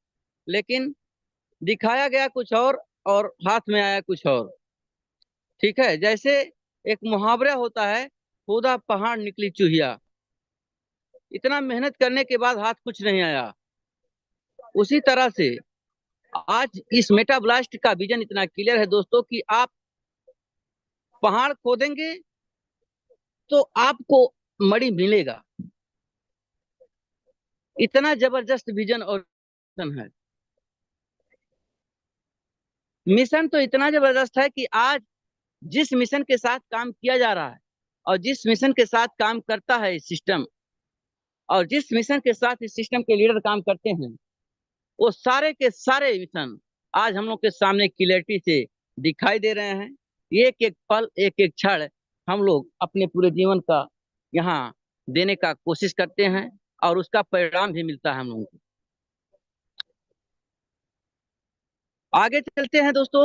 लेकिन दिखाया गया कुछ और हाथ में आया कुछ और। ठीक है, जैसे एक मुहावरा होता है, खुदा पहाड़ निकली चूहिया। इतना मेहनत करने के बाद हाथ कुछ नहीं आया। उसी तरह से आज इस मेटा ब्लास्ट का विजन इतना क्लियर है दोस्तों कि आप पहाड़ खोदेंगे तो आपको मणि मिलेगा। इतना जबरदस्त विजन और मिशन है। मिशन तो इतना जबरदस्त है कि आज जिस मिशन के साथ काम किया जा रहा है और जिस मिशन के साथ काम करता है इस सिस्टम, और जिस मिशन के साथ इस सिस्टम के लीडर काम करते हैं, वो सारे के सारे मिशन आज हम लोग के सामने क्लियरिटी से दिखाई दे रहे हैं। एक एक पल, एक एक क्षण हम लोग अपने पूरे जीवन का यहाँ देने का कोशिश करते हैं और उसका परिणाम भी मिलता है हम लोगों को। आगे चलते हैं दोस्तों।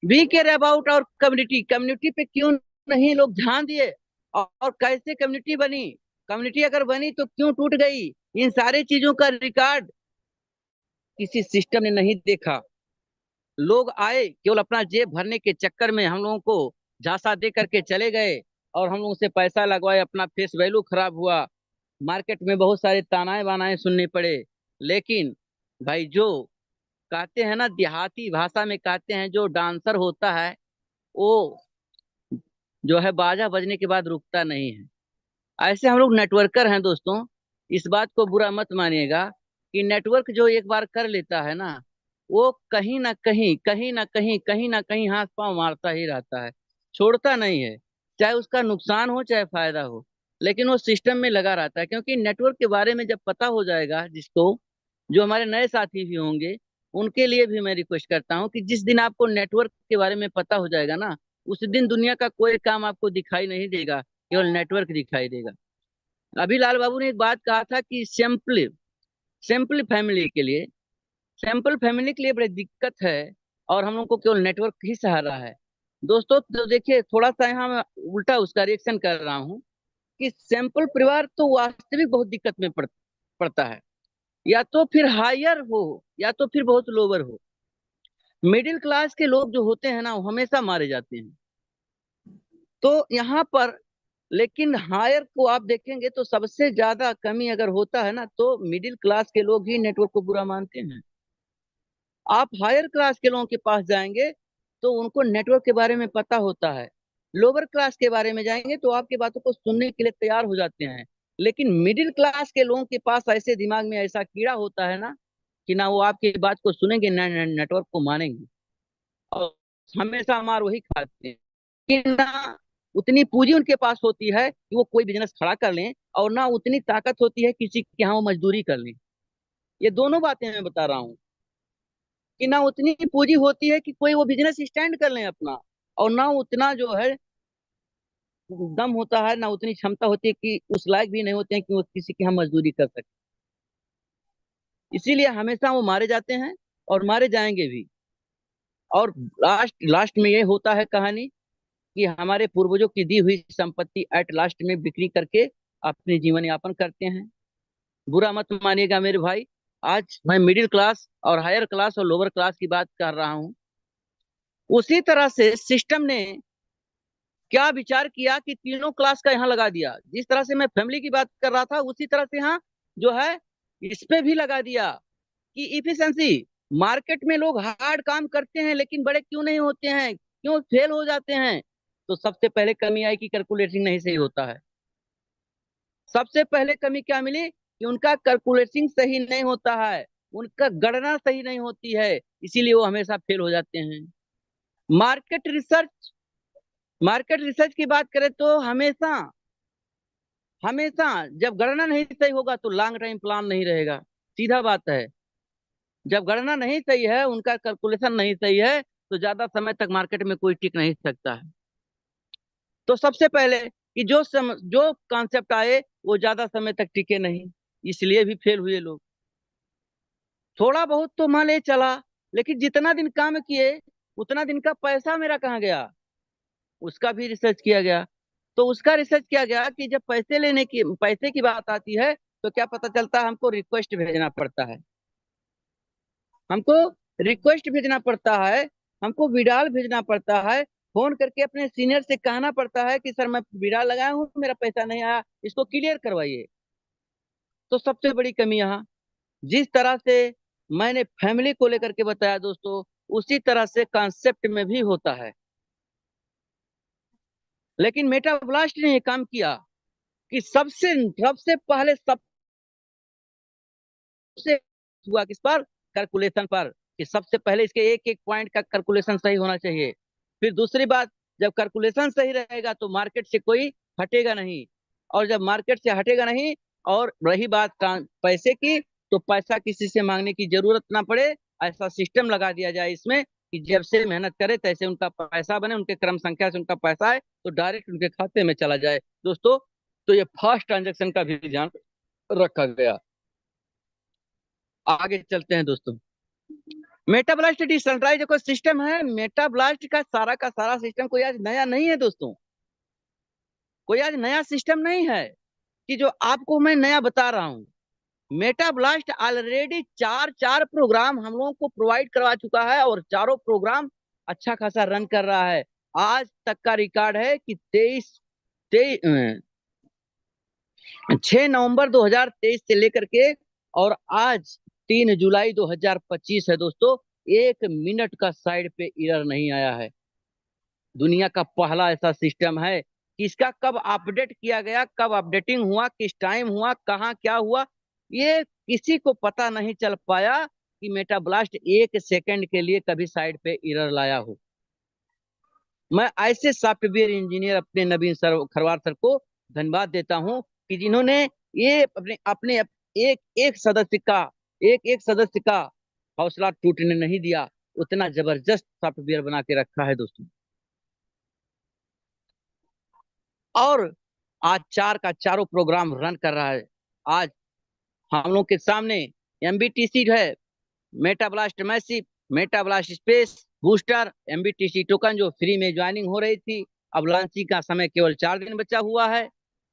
वी केयर अबाउट और कम्युनिटी। कम्युनिटी पे क्यों नहीं लोग ध्यान दिए, और कैसे कम्युनिटी बनी, कम्युनिटी अगर बनी तो क्यों टूट गई, इन सारी चीजों का रिकॉर्ड किसी सिस्टम ने नहीं देखा। लोग आए केवल अपना जेब भरने के चक्कर में हम लोगों को झांसा दे करके चले गए और हम लोगों से पैसा लगवाए, अपना फेस वैल्यू खराब हुआ, मार्केट में बहुत सारे तानाए बानाए सुनने पड़े। लेकिन भाई जो कहते हैं ना, देहाती भाषा में कहते हैं, जो डांसर होता है वो जो है बाजा बजने के बाद रुकता नहीं है। ऐसे हम लोग नेटवर्कर हैं दोस्तों। इस बात को बुरा मत मानिएगा कि नेटवर्क जो एक बार कर लेता है ना, वो कहीं ना कहीं कहीं ना कहीं कहीं ना कहीं हाथ पांव मारता ही रहता है, छोड़ता नहीं है। चाहे उसका नुकसान हो चाहे फायदा हो, लेकिन वो सिस्टम में लगा रहता है। क्योंकि नेटवर्क के बारे में जब पता हो जाएगा जिसको, जो हमारे नए साथी भी होंगे, उनके लिए भी मैं रिक्वेस्ट करता हूँ कि जिस दिन आपको नेटवर्क के बारे में पता हो जाएगा ना, उस दिन दुनिया का कोई काम आपको दिखाई नहीं देगा, केवल नेटवर्क दिखाई देगा। अभी लाल बाबू ने एक बात कहा था कि सिंपल सिंपल फैमिली के लिए, सिंपल फैमिली के लिए बड़ी दिक्कत है और हम लोग को केवल नेटवर्क ही सहारा है। दोस्तों तो देखिए, थोड़ा सा यहाँ मैं उल्टा उसका रिएक्शन कर रहा हूँ कि सिंपल परिवार तो वास्तविक बहुत दिक्कत में पड़ता है। या तो फिर हायर हो या तो फिर बहुत लोअर हो। मिडिल क्लास के लोग जो होते हैं ना, वो हमेशा मारे जाते हैं। तो यहाँ पर लेकिन हायर को आप देखेंगे तो सबसे ज्यादा कमी अगर होता है ना, तो मिडिल क्लास के लोग ही नेटवर्क को बुरा मानते हैं। आप हायर क्लास के लोगों के पास जाएंगे तो उनको नेटवर्क के बारे में पता होता है। लोअर क्लास के बारे में जाएंगे तो आपकी बातों को सुनने के लिए तैयार हो जाते हैं। लेकिन मिडिल क्लास के लोगों के पास ऐसे दिमाग में ऐसा कीड़ा होता है ना, कि ना वो आपकी बात को सुनेंगे ना नेटवर्क को मानेंगे, और हमेशा मार वही खाते हैं। कि ना उतनी पूंजी उनके पास होती है कि वो कोई बिजनेस खड़ा कर लें, और ना उतनी ताकत होती है किसी के यहाँ वो मजदूरी कर लें। ये दोनों बातें मैं बता रहा हूँ कि ना उतनी पूंजी होती है कि कोई वो बिजनेस स्टैंड कर लें अपना, और ना उतना जो है दम होता है, ना उतनी क्षमता होती है कि उस लायक भी नहीं होते हैं कि वो किसी के यहाँ मजदूरी कर सके। इसीलिए हमेशा वो मारे जाते हैं और मारे जाएंगे भी। और लास्ट लास्ट में ये होता है कहानी कि हमारे पूर्वजों की दी हुई संपत्ति एट लास्ट में बिक्री करके अपने जीवन यापन करते हैं। बुरा मत मानिएगा मेरे भाई, आज मैं मिडिल क्लास और हायर क्लास और लोअर क्लास की बात कर रहा हूँ। उसी तरह से सिस्टम ने क्या विचार किया कि तीनों क्लास का यहाँ लगा दिया। जिस तरह से मैं फैमिली की बात कर रहा था, उसी तरह से यहाँ जो है इस पे भी लगा दिया कि इफिशिएंसी। मार्केट में लोग हार्ड काम करते हैं लेकिन बड़े क्यों नहीं होते हैं, क्यों फेल हो जाते हैं? तो सबसे पहले कमी आई कि कैलकुलेटिंग नहीं सही होता है। सबसे पहले कमी क्या मिली कि उनका कैलकुलेटिंग सही नहीं होता है, उनका गणना सही नहीं होती है, इसीलिए वो हमेशा फेल हो जाते हैं। मार्केट रिसर्च, मार्केट रिसर्च की बात करें तो हमेशा हमेशा जब गणना नहीं सही होगा तो लॉन्ग टाइम प्लान नहीं रहेगा। सीधा बात है, जब गणना नहीं सही है, उनका कैलकुलेशन नहीं सही है, तो ज्यादा समय तक मार्केट में कोई टिक नहीं सकता है। तो सबसे पहले कि जो कॉन्सेप्ट आए वो ज्यादा समय तक टिके नहीं, इसलिए भी फेल हुए लोग। थोड़ा बहुत तो मान ले चला, लेकिन जितना दिन काम किए उतना दिन का पैसा मेरा कहाँ गया, उसका भी रिसर्च किया गया। तो उसका रिसर्च किया गया कि जब पैसे की बात आती है, तो क्या पता चलता है, हमको रिक्वेस्ट भेजना पड़ता है, हमको रिक्वेस्ट भेजना पड़ता है, हमको विड्रॉल भेजना पड़ता है, फोन करके अपने सीनियर से कहना पड़ता है कि सर मैं विड्रॉल लगाया हूँ, मेरा पैसा नहीं आया, इसको क्लियर करवाइए। तो सबसे बड़ी कमी यहाँ, जिस तरह से मैंने फैमिली को लेकर के बताया दोस्तों, उसी तरह से कॉन्सेप्ट में भी होता है। लेकिन मेटा ब्लास्ट ने ये काम किया कि सबसे सबसे पहले सबसे हुआ किस पर, कैलकुलेशन पर, कि सबसे पहले इसके एक एक पॉइंट का कैलकुलेशन सही होना चाहिए। फिर दूसरी बात, जब कैलकुलेशन सही रहेगा तो मार्केट से कोई हटेगा नहीं, और जब मार्केट से हटेगा नहीं, और रही बात पैसे की, तो पैसा किसी से मांगने की जरूरत ना पड़े। ऐसा सिस्टम लगा दिया जाए इसमें कि जब से मेहनत करे तैसे उनका पैसा बने, उनके क्रम संख्या से उनका पैसा है तो डायरेक्ट उनके खाते में चला जाए दोस्तों। तो ये फास्ट ट्रांजेक्शन का भी ध्यान रखा गया। आगे चलते हैं दोस्तों। मेटाब्लास्ट डिसेंट्रलाइज कोई सिस्टम है। मेटाब्लास्ट का सारा सिस्टम कोई आज नया नहीं है दोस्तों। कोई आज नया सिस्टम नहीं है कि जो आपको मैं नया बता रहा हूँ। मेटाब्लास्ट ऑलरेडी चार चार प्रोग्राम हम लोगों को प्रोवाइड करवा चुका है, और चारों प्रोग्राम अच्छा खासा रन कर रहा है। आज तक का रिकॉर्ड है कि 6 नवंबर 2023 से लेकर के और आज 3 जुलाई 2025 है दोस्तों, 1 मिनट का साइड पे एरर नहीं आया है। दुनिया का पहला ऐसा सिस्टम है कि इसका कब अपडेट किया गया, कब अपडेटिंग हुआ, किस टाइम हुआ, कहाँ क्या हुआ, ये किसी को पता नहीं चल पाया कि मेटा ब्लास्ट 1 सेकंड के लिए कभी साइड पे एरर लाया हो। मैं ऐसे सॉफ्टवेयर इंजीनियर अपने नवीन सर खरवार सर को धन्यवाद देता हूं कि जिन्होंने ये अपने अपने एक एक सदस्य का एक एक सदस्य का हौसला टूटने नहीं दिया। उतना जबरदस्त सॉफ्टवेयर बना के रखा है दोस्तों। और आज चार का चारों प्रोग्राम रन कर रहा है। आज हम लोग के सामने एमबीटीसी है, meta blast massive, meta blast space booster, MBTC token जो फ्री में ज्वाइनिंग हो रही थी, अब लॉन्चिंग का समय केवल 4 दिन बचा हुआ है।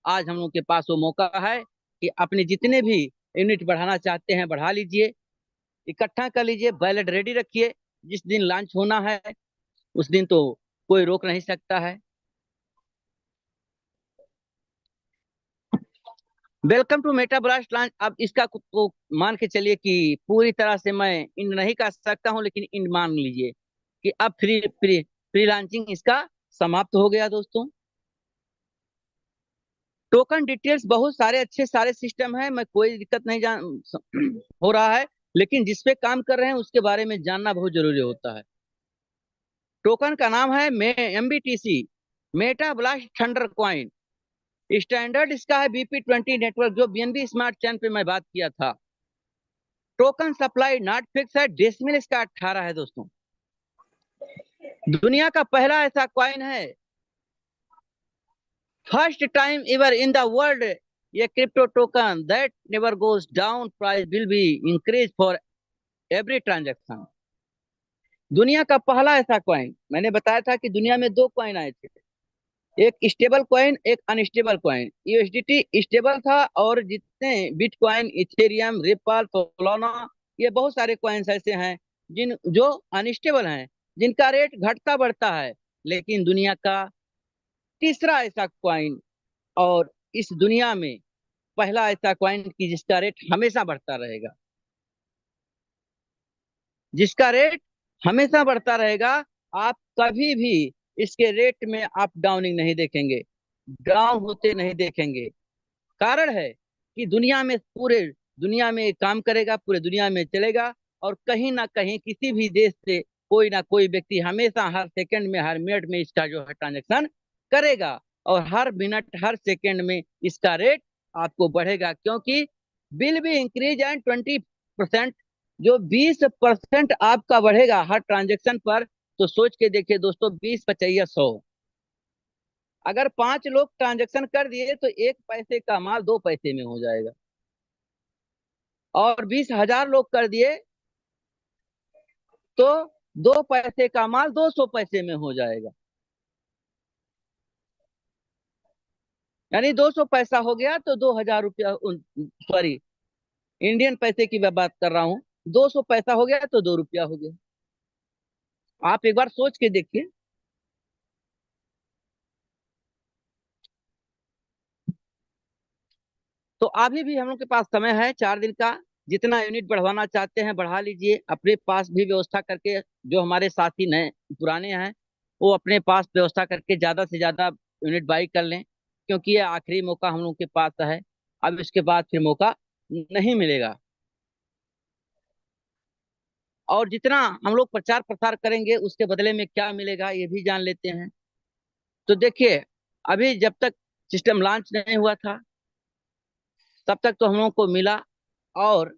आज हम लोग के पास वो मौका है कि अपने जितने भी यूनिट बढ़ाना चाहते हैं बढ़ा लीजिए, इकट्ठा कर लीजिए, बैलेट रेडी रखिए। जिस दिन लॉन्च होना है उस दिन तो कोई रोक नहीं सकता है। Welcome to Meta Blast launch. अब इसका तो मान के चलिए कि पूरी तरह से मैं इंड नहीं कर सकता हूं, लेकिन इंड मान लीजिए कि अब फ्री फ्री फ्री लॉन्चिंग इसका समाप्त हो गया दोस्तों। टोकन डिटेल्स बहुत सारे अच्छे सारे सिस्टम है, मैं कोई दिक्कत नहीं जान हो रहा है, लेकिन जिस पे काम कर रहे हैं उसके बारे में जानना बहुत जरूरी होता है। टोकन का नाम है MBTC, meta blast thunder coin. Standard इसका है BP20 नेटवर्क, जो बीएनबी स्मार्ट चैन पे मैं बात किया था। टोकन सप्लाई नॉट फिक्स है, डेसिमल इसका 18 है दोस्तों। दुनिया का पहला ऐसा कॉइन है, first time ever in the world, ये crypto token that never goes down, price will be increase for every transaction. दुनिया का पहला ऐसा कॉइन, मैंने बताया था कि दुनिया में दो कॉइन आए थे, एक स्टेबल कॉइन एक अनस्टेबल कॉइन। यूएसडीटी स्टेबल था, और जितने बिटकॉइन, इथेरियम, रिपल, सोलाना, ये बहुत सारे कॉइन्स ऐसे हैं जिन जो अनस्टेबल हैं, जिनका रेट घटता बढ़ता है। लेकिन दुनिया का तीसरा ऐसा कॉइन, और इस दुनिया में पहला ऐसा कॉइन की जिसका रेट हमेशा बढ़ता रहेगा, जिसका रेट हमेशा बढ़ता रहेगा। आप कभी भी इसके रेट में अप डाउनिंग नहीं देखेंगे, डाउन होते नहीं देखेंगे। कारण है कि दुनिया में पूरे दुनिया में काम करेगा, पूरे दुनिया में चलेगा, और कहीं ना कहीं किसी भी देश से कोई ना कोई व्यक्ति हमेशा हर सेकंड में हर मिनट में इसका जो है ट्रांजेक्शन करेगा, और हर मिनट हर सेकंड में इसका रेट आपको बढ़ेगा, क्योंकि बिल भी इंक्रीज एंड 20%, जो 20% आपका बढ़ेगा हर ट्रांजेक्शन पर। तो सोच के देखिए दोस्तों, 20 × 5 = 100। अगर 5 लोग ट्रांजेक्शन कर दिए तो 1 पैसे का माल 2 पैसे में हो जाएगा, और 20,000 लोग कर दिए तो 2 पैसे का माल 200 पैसे में हो जाएगा। यानी 200 पैसा हो गया तो 2,000 रुपया, सॉरी इंडियन पैसे की मैं बात कर रहा हूँ। 200 पैसा हो गया तो 2 रुपया हो गया। आप एक बार सोच के देखिए। तो अभी भी हम लोग के पास समय है 4 दिन का। जितना यूनिट बढ़वाना चाहते हैं बढ़ा लीजिए, अपने पास भी व्यवस्था करके, जो हमारे साथी नए पुराने हैं वो अपने पास व्यवस्था करके ज्यादा से ज्यादा यूनिट बाई कर लें, क्योंकि ये आखिरी मौका हम लोग के पास है। अब इसके बाद फिर मौका नहीं मिलेगा। और जितना हम लोग प्रचार प्रसार करेंगे उसके बदले में क्या मिलेगा ये भी जान लेते हैं। तो देखिए, अभी जब तक सिस्टम लॉन्च नहीं हुआ था तब तक तो हम लोगों को मिला, और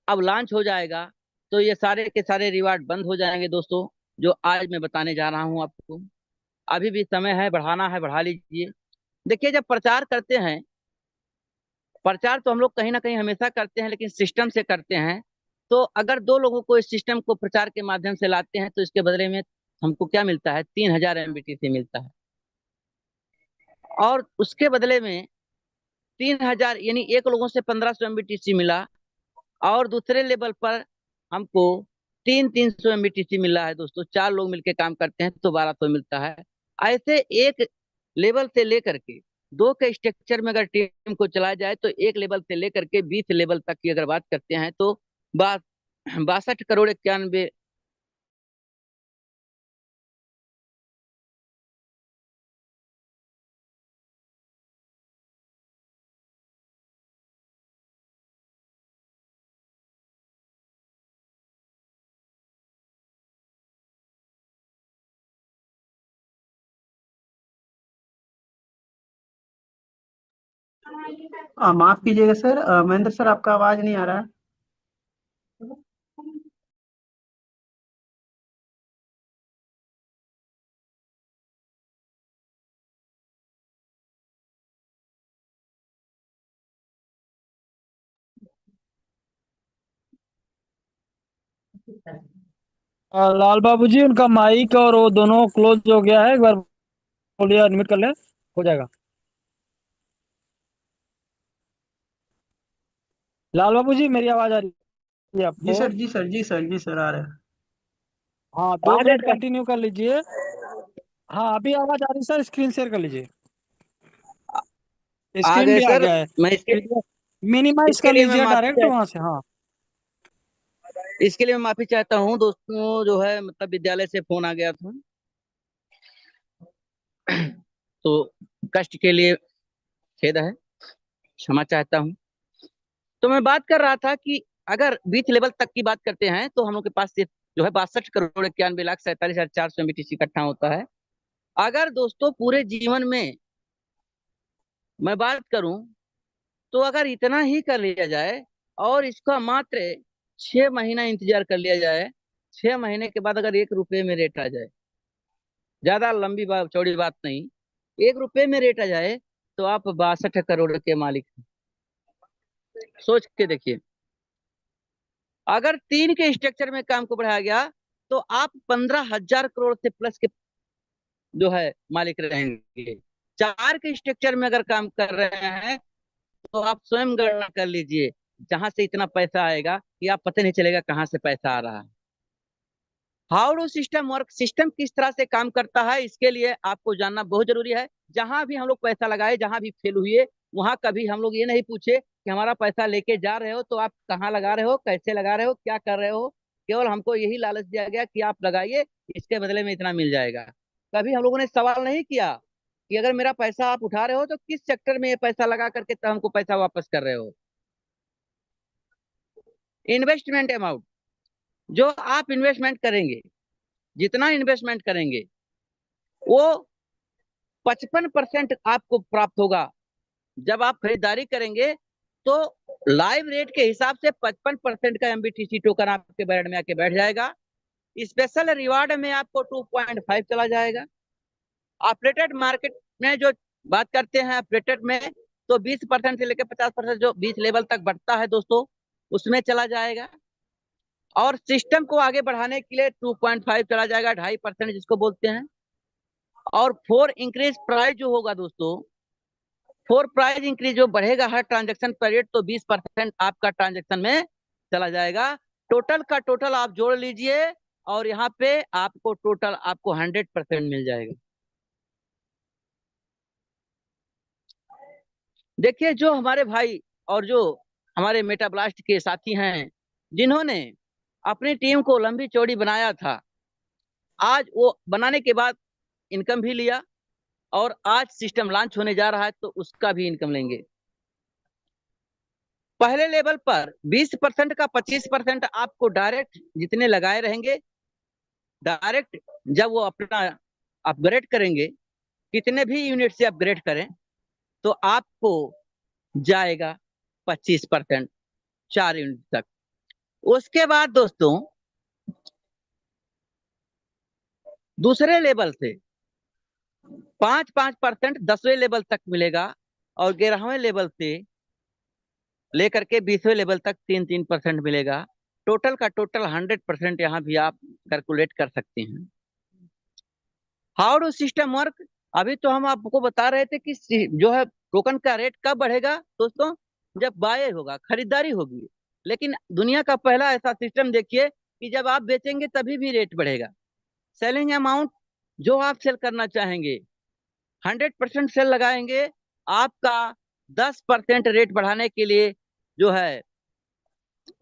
अब लॉन्च हो जाएगा तो ये सारे के सारे रिवार्ड बंद हो जाएंगे दोस्तों, जो आज मैं बताने जा रहा हूँ आपको। अभी भी समय है, बढ़ाना है बढ़ा लीजिए। देखिए, जब प्रचार करते हैं, प्रचार तो हम लोग कहीं ना कहीं हमेशा करते हैं लेकिन सिस्टम से करते हैं। तो अगर दो लोगों को इस सिस्टम को प्रचार के माध्यम से लाते हैं तो इसके बदले में हमको क्या मिलता है, 3000 MBTC मिलता है। और उसके बदले में 3000 यानी एक लोगों से 1500 MBTC मिला, और दूसरे लेवल पर हमको 300 MBTC मिला है दोस्तों। चार लोग मिलकर काम करते हैं तो 1200 मिलता है। ऐसे एक लेवल से लेकर के दो के स्ट्रक्चर में अगर टीम को चलाया जाए तो एक लेवल से लेकर के 20 लेवल तक की अगर बात करते हैं तो 62 करोड़ 91। माफ कीजिएगा सर, महेंद्र सर आपका आवाज नहीं आ रहा है। लाल बाबू जी, उनका माइक और वो दोनों क्लोज हो गया है, एक बार बोलिए, अनम्यूट कर ले, हो जाएगा। लाल बाबू जी, मेरी आवाज आ रही है जी आपको? सर, जी सर, जी सर, जी सर, आ रहे हैं। हाँ, आ 2 मिनट गए। कंटिन्यू कर लीजिए। हाँ, अभी आवाज आ रही सर, स्क्रीन शेयर कर लीजिए। आ स्क्रीन गए भी आ सर। गया है। मैं इसके मिनिमाइज इसके कर लिए मैं लीजिए माफी डायरेक्ट वहां से। हाँ, इसके लिए मैं माफी चाहता हूँ दोस्तों, जो है मतलब विद्यालय से फोन आ गया था। तो कष्ट के लिए खेद है, क्षमा चाहता हूँ। तो मैं बात कर रहा था कि अगर 20 लेवल तक की बात करते हैं तो हम लोग के पास सिर्फ जो है 62 करोड़ 91 लाख 47,400 MBTC इकट्ठा होता है। अगर दोस्तों पूरे जीवन में मैं बात करूं तो अगर इतना ही कर लिया जाए और इसका मात्र 6 महीना इंतजार कर लिया जाए, 6 महीने के बाद अगर 1 रुपए में रेट आ जाए, ज्यादा लंबी बात चौड़ी बात नहीं, 1 रुपए में रेट आ जाए तो आप 62 करोड़ के मालिक हैं। सोच के देखिए, अगर 3 के स्ट्रक्चर में काम को बढ़ाया गया तो आप 15,000 करोड़ से प्लस के जो है मालिक रहेंगे। 4 के स्ट्रक्चर में अगर काम कर रहे हैं तो आप स्वयं गणना कर लीजिए, जहां से इतना पैसा आएगा कि आप पता नहीं चलेगा कहाँ से पैसा आ रहा है। How do system work, system किस तरह से काम करता है, इसके लिए आपको जानना बहुत जरूरी है। जहां भी हम लोग पैसा लगाए, जहां भी फेल हुए, वहां कभी हम लोग ये नहीं पूछे कि हमारा पैसा लेके जा रहे हो तो आप कहाँ लगा रहे हो, कैसे लगा रहे हो, क्या कर रहे हो। केवल हमको यही लालच दिया गया कि आप लगाइए, इसके बदले में इतना मिल जाएगा। कभी हम लोगों ने सवाल नहीं किया कि अगर मेरा पैसा आप उठा रहे हो तो किस सेक्टर में ये पैसा लगा करके तब हमको पैसा वापस कर रहे हो। इन्वेस्टमेंट अमाउंट, जो आप इन्वेस्टमेंट करेंगे, जितना इन्वेस्टमेंट करेंगे वो 55% आपको प्राप्त होगा। जब आप खरीदारी करेंगे तो लाइव रेट के हिसाब से 55% का MBTC टोकन आपके बैलेट में आके बैठ जाएगा। स्पेशल रिवार्ड में आपको 2.5 चला जाएगा। ऑपरेटेड मार्केट में जो बात करते हैं ऑपरेटेड में, तो 20% से लेकर 50% जो 20 लेवल तक बढ़ता है दोस्तों, उसमें चला जाएगा। और सिस्टम को आगे बढ़ाने के लिए 2.5 चला जाएगा, 2.5% जिसको बोलते हैं। और 4 इंक्रीज प्राइस जो होगा दोस्तों, 4 प्राइस इंक्रीज जो बढ़ेगा हर ट्रांजेक्शन पर रेट, तो 20% आपका ट्रांजेक्शन में चला जाएगा। टोटल का टोटल आप जोड़ लीजिए और यहाँ पे आपको टोटल आपको 100% मिल जाएगा। देखिए, जो हमारे भाई और जो हमारे मेटाब्लास्ट के साथी हैं जिन्होंने अपनी टीम को लंबी चौड़ी बनाया था, आज वो बनाने के बाद इनकम भी लिया और आज सिस्टम लॉन्च होने जा रहा है तो उसका भी इनकम लेंगे। पहले लेवल पर 20% का 25% आपको डायरेक्ट जितने लगाए रहेंगे, डायरेक्ट जब वो अपना अपग्रेड करेंगे, कितने भी यूनिट से अपग्रेड करें तो आपको जाएगा 25% 4 यूनिट तक। उसके बाद दोस्तों दूसरे लेवल से 5% 10वें लेवल तक मिलेगा और 11वें लेवल से लेकर के 20वें लेवल तक 3% मिलेगा। टोटल का टोटल 100% यहाँ भी आप कैलकुलेट कर सकते हैं। हाउ डू सिस्टम वर्क, अभी तो हम आपको बता रहे थे कि जो है टोकन का रेट कब बढ़ेगा दोस्तों, जब बाय होगा, खरीदारी होगी। लेकिन दुनिया का पहला ऐसा सिस्टम देखिए कि जब आप बेचेंगे तभी भी रेट बढ़ेगा। सेलिंग अमाउंट जो आप सेल करना चाहेंगे 100% सेल लगाएंगे, आपका 10% रेट बढ़ाने के लिए जो है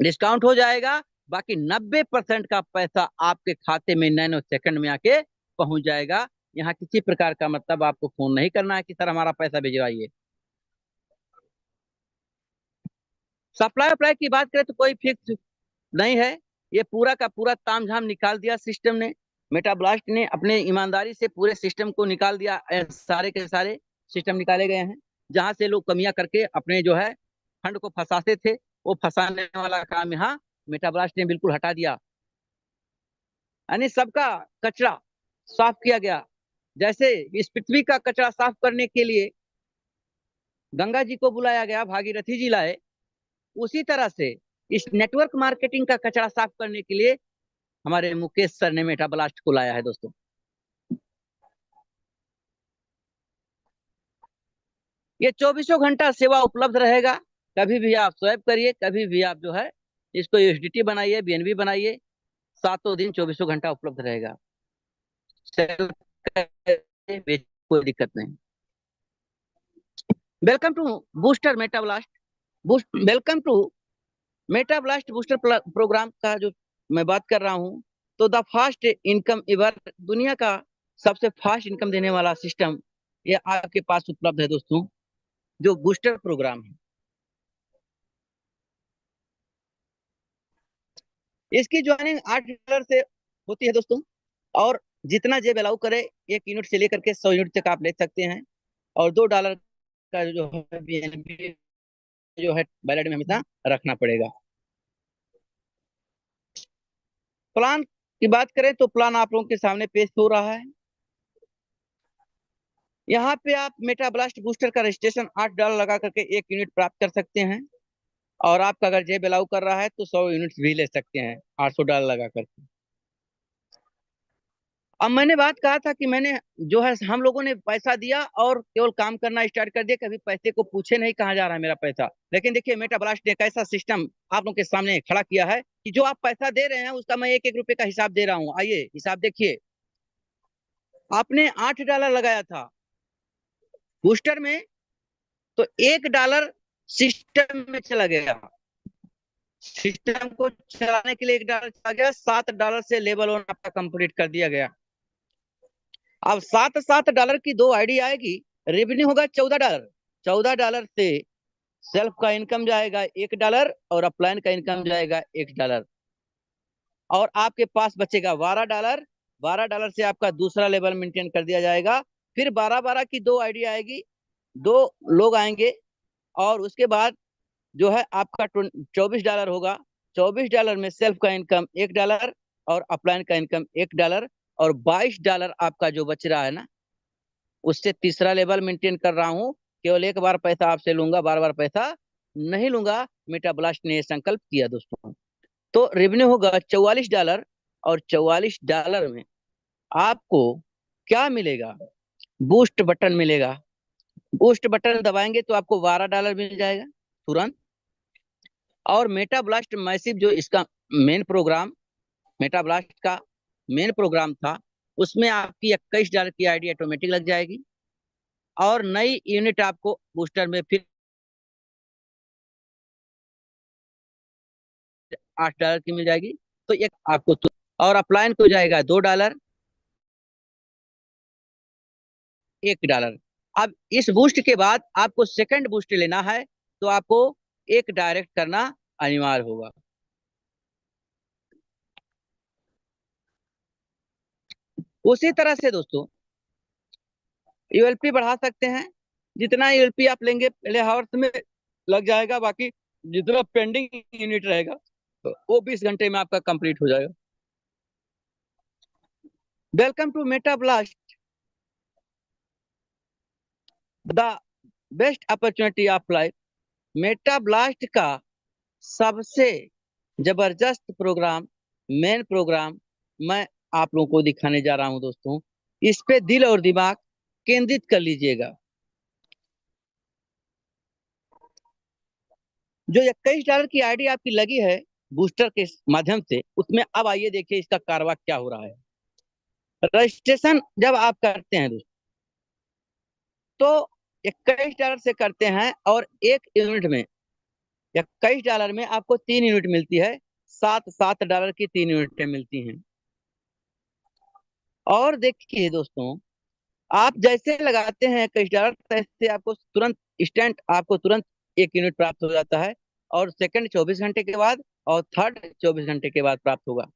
डिस्काउंट हो जाएगा, बाकी 90% का पैसा आपके खाते में नैनो सेकंड में आके पहुंच जाएगा। यहाँ किसी प्रकार का मतलब आपको फोन नहीं करना है कि सर हमारा पैसा भिजवाइए। सप्लाई अप्लाई की बात करें तो कोई फिक्स नहीं है, ये पूरा का पूरा तामझाम निकाल दिया सिस्टम ने, मेटाब्लास्ट ने अपने ईमानदारी से पूरे सिस्टम को निकाल दिया। सारे के सारे सिस्टम निकाले गए हैं, जहां से लोग कमियां करके अपने जो है फंड को फंसाते थे, वो फंसाने वाला काम यहाँ मेटाब्लास्ट ने बिल्कुल हटा दिया। यानी सबका कचरा साफ किया गया। जैसे इस पृथ्वी का कचरा साफ करने के लिए गंगा जी को बुलाया गया, भागीरथी जी लाए, उसी तरह से इस नेटवर्क मार्केटिंग का कचरा साफ करने के लिए हमारे मुकेश सर ने मेटाब्लास्ट को लाया है दोस्तों। ये 24 घंटा सेवा उपलब्ध रहेगा, कभी भी आप स्वैप करिए, कभी भी आप जो है इसको यूएसडीटी बनाइए, बीएनबी बनाइए, 7 दिन 24 घंटा उपलब्ध रहेगा। कोई दिक्कत नहीं। Welcome to booster metablast, welcome to metablast booster program का जो मैं बात कर रहा हूँ, तो द फास्ट इनकम एवर, दुनिया का सबसे फास्ट इनकम देने वाला सिस्टम ये आपके पास उपलब्ध है दोस्तों, जो बूस्टर प्रोग्राम है। इसकी ज्वाइनिंग $8 से होती है दोस्तों, और जितना जेब अलाउ करे 1 यूनिट से लेकर के 100 यूनिट तक आप ले सकते हैं, और $2 का जो है BNB जो है वैलेट में हमेशा रखना पड़ेगा। प्लान की बात करें तो प्लान आप लोगों के सामने पेश हो रहा है। यहाँ पे आप मेटाब्लास्ट बूस्टर का रजिस्ट्रेशन $8 लगा करके 1 यूनिट प्राप्त कर सकते हैं, और आपका अगर जेब अलाउ कर रहा है तो 100 यूनिट भी ले सकते हैं $800 लगा करके। अब मैंने बात कहा था कि मैंने जो है हम लोगों ने पैसा दिया और केवल काम करना स्टार्ट कर दिया, कभी पैसे को पूछे नहीं कहाँ जा रहा है मेरा पैसा। लेकिन देखिए मेटाब्लास्ट ने एक ऐसा सिस्टम आप लोगों के सामने खड़ा किया है कि जो आप पैसा दे रहे हैं उसका मैं 1-1 रुपए का हिसाब दे रहा हूँ। आइए हिसाब देखिए, आपने $8 लगाया था बूस्टर में, तो $1 सिस्टम में चला गया, सिस्टम को चलाने के लिए $1 चला गया, $7 से लेवल 1 आपका कंप्लीट कर दिया गया। अब $7 की 2 आईडी आएगी, रेवेन्यू होगा $14। $14 से सेल्फ का इनकम जाएगा $1 और अपलाइन का इनकम जाएगा $1, और आपके पास बचेगा $12। $12 से आपका दूसरा लेवल मेंटेन कर दिया जाएगा। फिर 12-12 की 2 आईडी आएगी, 2 लोग आएंगे, और उसके बाद जो है आपका $24 होगा। $24 में सेल्फ का इनकम $1 और अपलाइन का इनकम $1, और $22 आपका जो बच रहा है ना, उससे तीसरा लेवल मेंटेन कर रहा हूँ। केवल एक बार पैसा आपसे लूंगा, बार बार पैसा नहीं लूंगा, मेटाब्लास्ट ने संकल्प किया दोस्तों। तो रेवेन्यू होगा $44, और $44 में आपको क्या मिलेगा, बूस्ट बटन मिलेगा। बूस्ट बटन दबाएंगे तो आपको $12 मिल जाएगा तुरंत। और मेटाब्लास्ट मैसिव जो इसका मेन प्रोग्राम, मेटाब्लास्ट का मेन प्रोग्राम था, उसमें आपकी $21 की आईडी ऑटोमेटिक लग जाएगी, और नई यूनिट आपको बूस्टर में फिर $8 की मिल जाएगी। तो एक आपको और अपलाइन को जाएगा $2, $1। अब इस बूस्ट के बाद आपको सेकंड बूस्ट लेना है, तो आपको एक डायरेक्ट करना अनिवार्य होगा। उसी तरह से दोस्तों यूएलपी बढ़ा सकते हैं। जितना यूएलपी आप लेंगे पहले हावर्स में लग जाएगा, बाकी जितना पेंडिंग यूनिट रहेगा तो वो 20 घंटे में आपका कंप्लीट हो जाएगा। Welcome to Meta blast, the best opportunity of life. Meta Blast का सबसे जबरदस्त प्रोग्राम, मेन प्रोग्राम मैं आप लोगों को दिखाने जा रहा हूं दोस्तों। इस पे दिल और दिमाग केंद्रित कर लीजिएगा। जो $21 की आईडी आपकी लगी है बूस्टर के माध्यम से, उसमें अब आइए देखिए इसका कारवा क्या हो रहा है। रजिस्ट्रेशन जब आप करते हैं दोस्तों तो $21 से करते हैं, और एक यूनिट में $21 में आपको 3 यूनिट मिलती है। $7 की 3 यूनिटें मिलती हैं। और देखिए दोस्तों, आप जैसे लगाते हैं $21 तैसे आपको तुरंत इंस्टेंट आपको तुरंत 1 यूनिट प्राप्त हो जाता है, और सेकंड 24 घंटे के बाद, और थर्ड 24 घंटे के बाद प्राप्त होगा।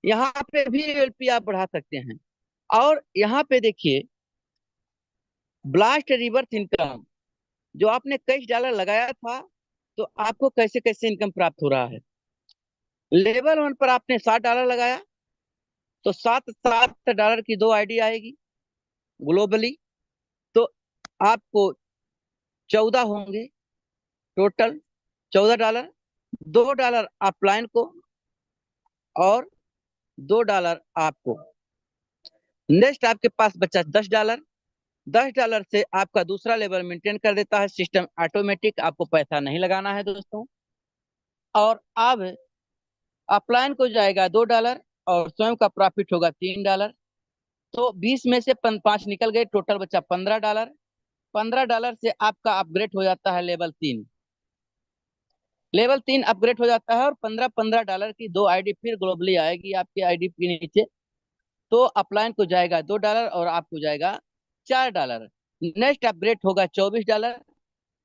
यहाँ पे भी यूएलपी आप बढ़ा सकते हैं। और यहाँ पे देखिए ब्लास्ट रिवर्स इनकम, जो आपने $21 लगाया था तो आपको कैसे कैसे इनकम प्राप्त हो रहा है। लेवल 1 पर आपने $60 लगाया तो $7 की 2 आईडी आएगी ग्लोबली, तो आपको 14 होंगे टोटल, $14। $2 अपलाइन को, और $2 आपको। नेक्स्ट आपके पास बचा $10। $10 से आपका दूसरा लेवल मेंटेन कर देता है सिस्टम ऑटोमेटिक, आपको पैसा नहीं लगाना है दोस्तों। और अब अपलाइन को जाएगा $2, और स्वयं का प्रॉफिट होगा $3। तो 20 में से 5 निकल गए, टोटल बचा $15। $15 से आपका अपग्रेड हो जाता है लेवल 3। लेवल 3 अपग्रेड हो जाता है, और $15 की 2 आईडी फिर ग्लोबली आएगी आपकी आईडी के नीचे। तो अपलाइन को जाएगा $2, और आपको जाएगा $4। नेक्स्ट अपग्रेड होगा $24,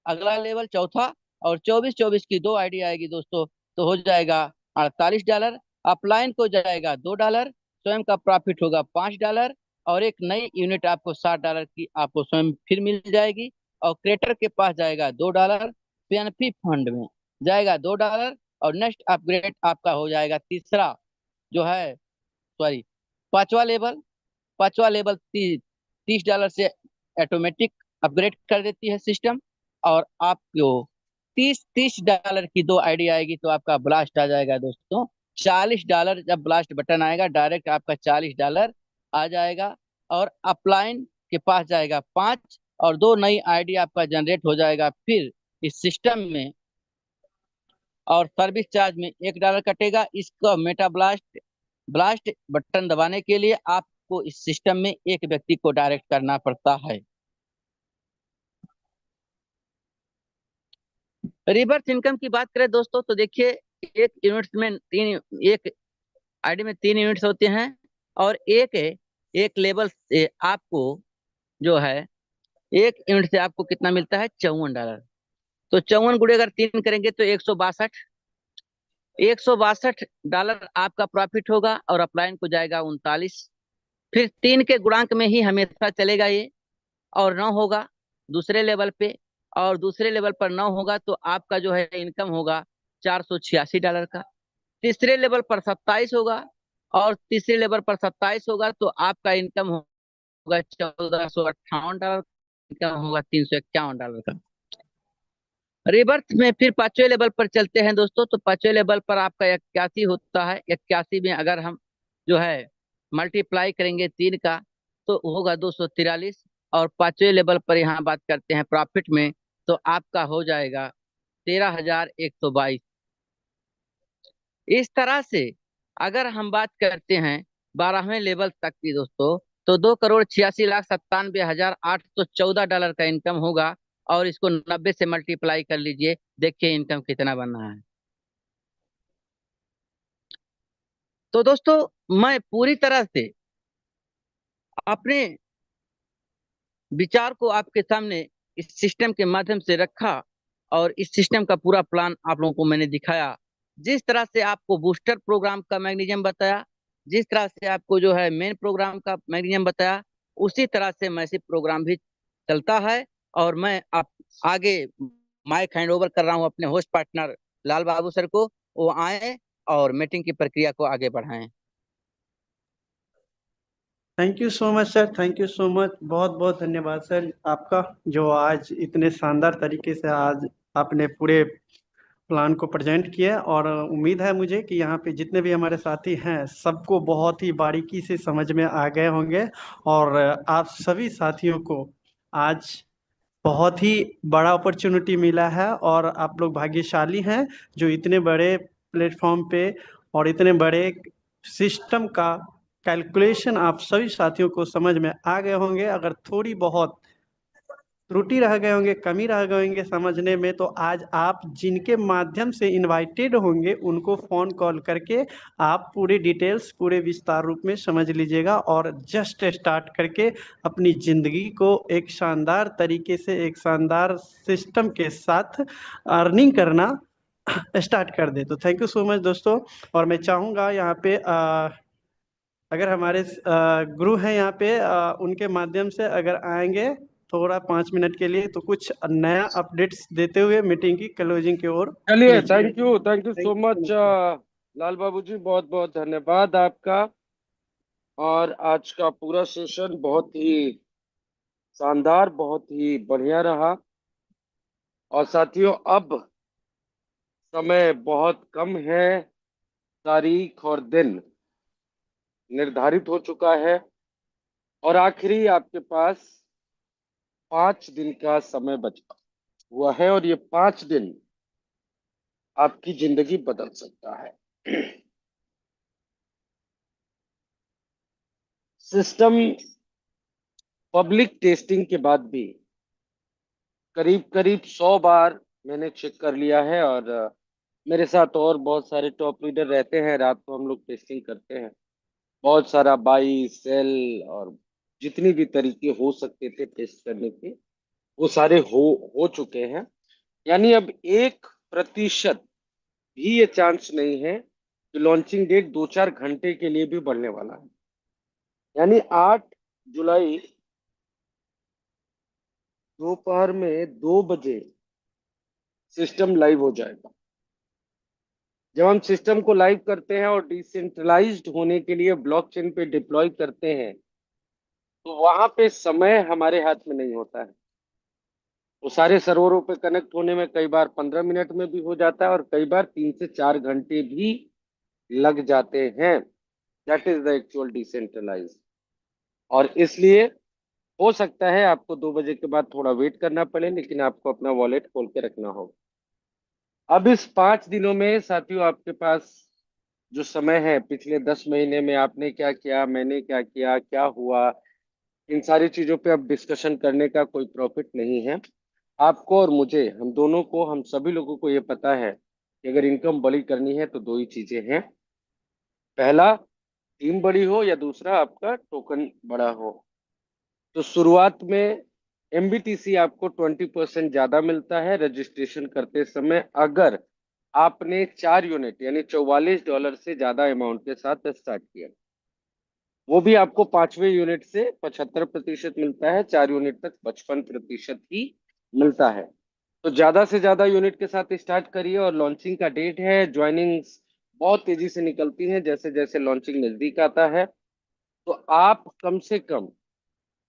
अगला लेवल चौथा, और 24 की 2 आईडी आएगी दोस्तों, तो हो जाएगा $48। अपलाइन को जाएगा $2, स्वयं का प्रॉफिट होगा $5, और एक नई यूनिट आपको $60 की आपको स्वयं फिर मिल जाएगी। और क्रिएटर के पास जाएगा $2, पीएनपी फंड में जाएगा $2, और नेक्स्ट अपग्रेड आपका हो जाएगा तीसरा, जो है सॉरी पांचवा लेवल। पांचवा लेवल $30 से ऑटोमेटिक अपग्रेड कर देती है सिस्टम, और आपको $30 की 2 आईडी आएगी, तो आपका ब्लास्ट आ जाएगा दोस्तों $40। जब ब्लास्ट बटन आएगा डायरेक्ट आपका $40 आ जाएगा। और अपलाइन के पास जाएगा 5, और 2 नई आईडी आपका जनरेट हो जाएगा फिर इस सिस्टम में, और सर्विस चार्ज में $1 कटेगा। इसका मेटा ब्लास्ट ब्लास्ट बटन दबाने के लिए आपको इस सिस्टम में एक व्यक्ति को डायरेक्ट करना पड़ता है। रिवर्स इनकम की बात करें दोस्तों तो देखिए, एक यूनिट में तीन एक आईडी में 3 यूनिट्स होते हैं, और एक एक लेवल से आपको जो है एक यूनिट से आपको कितना मिलता है $54। तो 54 गुणे अगर 3 करेंगे तो 162 आपका प्रॉफिट होगा, और अपलाइन को जाएगा 39। फिर 3 के गुणांक में ही हमेशा चलेगा ये, और 9 होगा दूसरे लेवल पे, और दूसरे लेवल पर 9 होगा तो आपका जो है इनकम होगा $486 का। तीसरे लेवल पर 27 होगा, और तीसरे लेवल पर 27 होगा तो आपका इनकम होगा $1458, इनकम होगा $351 का। रिवर्स में फिर 5वें लेवल पर चलते हैं दोस्तों, तो 5वें लेवल पर आपका 81 होता है। 81 में अगर हम जो है मल्टीप्लाई करेंगे 3 का तो होगा 243, और 5वें लेवल पर यहाँ बात करते हैं प्रॉफिट में, तो आपका हो जाएगा 13,122। इस तरह से अगर हम बात करते हैं 12वें लेवल तक की दोस्तों, तो $2,86,97,814 का इनकम होगा, और इसको 90 से मल्टीप्लाई कर लीजिए, देखिए इनकम कितना बन रहा है। तो दोस्तों, मैं पूरी तरह से अपने विचार को आपके सामने इस सिस्टम के माध्यम से रखा, और इस सिस्टम का पूरा प्लान आप लोगों को मैंने दिखाया। जिस तरह से आपको बूस्टर प्रोग्राम का मैकेनिज्म बताया, जिस तरह से आपको जो है मेन प्रोग्राम का मैकेनिज्म बताया, उसी तरह से मैसेज प्रोग्राम भी चलता है। और मैं आप आगे माइक हैंड ओवर कर रहा हूं अपने होस्ट पार्टनर लाल बाबू सर को। वो आए और मीटिंग की प्रक्रिया को आगे बढ़ाएं। Thank you so much sir, thank you so much, बहुत बहुत धन्यवाद सर आपका, जो आज इतने शानदार तरीके से आज आपने पूरे प्लान को प्रेजेंट किया। और उम्मीद है मुझे कि यहाँ पे जितने भी हमारे साथी हैं सबको बहुत ही बारीकी से समझ में आ गए होंगे। और आप सभी साथियों को आज बहुत ही बड़ा अपॉर्चुनिटी मिला है, और आप लोग भाग्यशाली हैं जो इतने बड़े प्लेटफॉर्म पे और इतने बड़े सिस्टम का कैलकुलेशन आप सभी साथियों को समझ में आ गए होंगे। अगर थोड़ी बहुत त्रुटि रह गए होंगे, कमी रह गए होंगे समझने में, तो आज आप जिनके माध्यम से इनवाइटेड होंगे उनको फोन कॉल करके आप पूरी डिटेल्स पूरे विस्तार रूप में समझ लीजिएगा, और जस्ट स्टार्ट करके अपनी जिंदगी को एक शानदार तरीके से एक शानदार सिस्टम के साथ अर्निंग करना स्टार्ट कर दे। तो थैंक यू सो मच दोस्तों। और मैं चाहूँगा यहाँ पे अगर हमारे गुरु हैं यहाँ पे, उनके माध्यम से अगर आएंगे थोड़ा 5 मिनट के लिए, तो कुछ नया अपडेट्स देते हुए मीटिंग की क्लोजिंग की ओर चलिए, लीजिए। Thank you so thank much you. Lal Babu ji, बहुत बहुत धन्यवाद आपका। और आज का पूरा सेशन बहुत ही शानदार, बहुत ही बढ़िया रहा। और साथियों, अब समय बहुत कम है, तारीख और दिन निर्धारित हो चुका है, और आखिरी आपके पास 5 दिन का समय बचा हुआ है, और ये 5 दिन आपकी जिंदगी बदल सकता है। सिस्टम पब्लिक टेस्टिंग के बाद भी करीब करीब 100 बार मैंने चेक कर लिया है, और मेरे साथ और बहुत सारे टॉप लीडर रहते हैं। रात को हम लोग टेस्टिंग करते हैं, बहुत सारा बाई सेल और जितनी भी तरीके हो सकते थे टेस्ट करने के, वो सारे हो चुके हैं। यानी अब 1% भी ये चांस नहीं है कि लॉन्चिंग डेट 2-4 घंटे के लिए भी बढ़ने वाला है। यानी 8 जुलाई दोपहर में 2 बजे सिस्टम लाइव हो जाएगा। जब हम सिस्टम को लाइव करते हैं और डिसेंट्रलाइज्ड होने के लिए ब्लॉकचेन पे डिप्लॉय करते हैं, तो वहां पे समय हमारे हाथ में नहीं होता है। वो सारे सर्वरों पे कनेक्ट होने में कई बार 15 मिनट में भी हो जाता है, और कई बार 3 से 4 घंटे भी लग जाते हैं। That is the actual decentralize. और इसलिए हो सकता है आपको 2 बजे के बाद थोड़ा वेट करना पड़े, लेकिन आपको अपना वॉलेट खोल के रखना होगा। अब इस 5 दिनों में साथियों, आपके पास जो समय है, पिछले 10 महीने में आपने क्या किया, मैंने क्या किया, क्या हुआ, इन सारी चीजों पे अब डिस्कशन करने का कोई प्रॉफिट नहीं है। आपको और मुझे, हम दोनों को, हम सभी लोगों को ये पता है कि अगर इनकम बड़ी करनी है तो दो ही चीजें हैं। पहला, टीम बड़ी हो, या दूसरा आपका टोकन बड़ा हो। तो शुरुआत में एमबीटीसी आपको 20% ज्यादा मिलता है रजिस्ट्रेशन करते समय, अगर आपने 4 यूनिट यानी $44 से ज्यादा अमाउंट के साथ स्टार्ट किया। वो भी आपको 5वें यूनिट से 75% मिलता है, 4 यूनिट तक 55% ही मिलता है। तो ज्यादा से ज्यादा यूनिट के साथ स्टार्ट करिए। और लॉन्चिंग का डेट है, ज्वाइनिंग्स बहुत तेजी से निकलती हैं जैसे जैसे लॉन्चिंग नजदीक आता है। तो आप कम से कम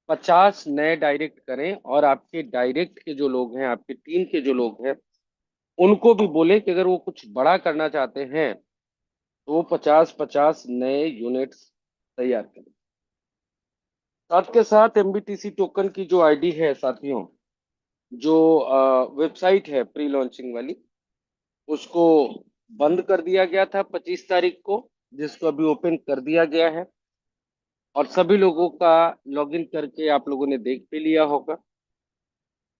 50 नए डायरेक्ट करें, और आपके डायरेक्ट के जो लोग हैं, आपकी टीम के जो लोग हैं, उनको भी बोले कि अगर वो कुछ बड़ा करना चाहते हैं तो वो 50-50 नए यूनिट्स तैयार करें। साथ के साथ एमबीटीसी टोकन की जो आईडी है साथियों, जो वेबसाइट है प्री लॉन्चिंग वाली, उसको बंद कर दिया गया था 25 तारीख को, जिसको अभी ओपन कर दिया गया है। और सभी लोगों का लॉगिन करके आप लोगों ने देख भी लिया होगा।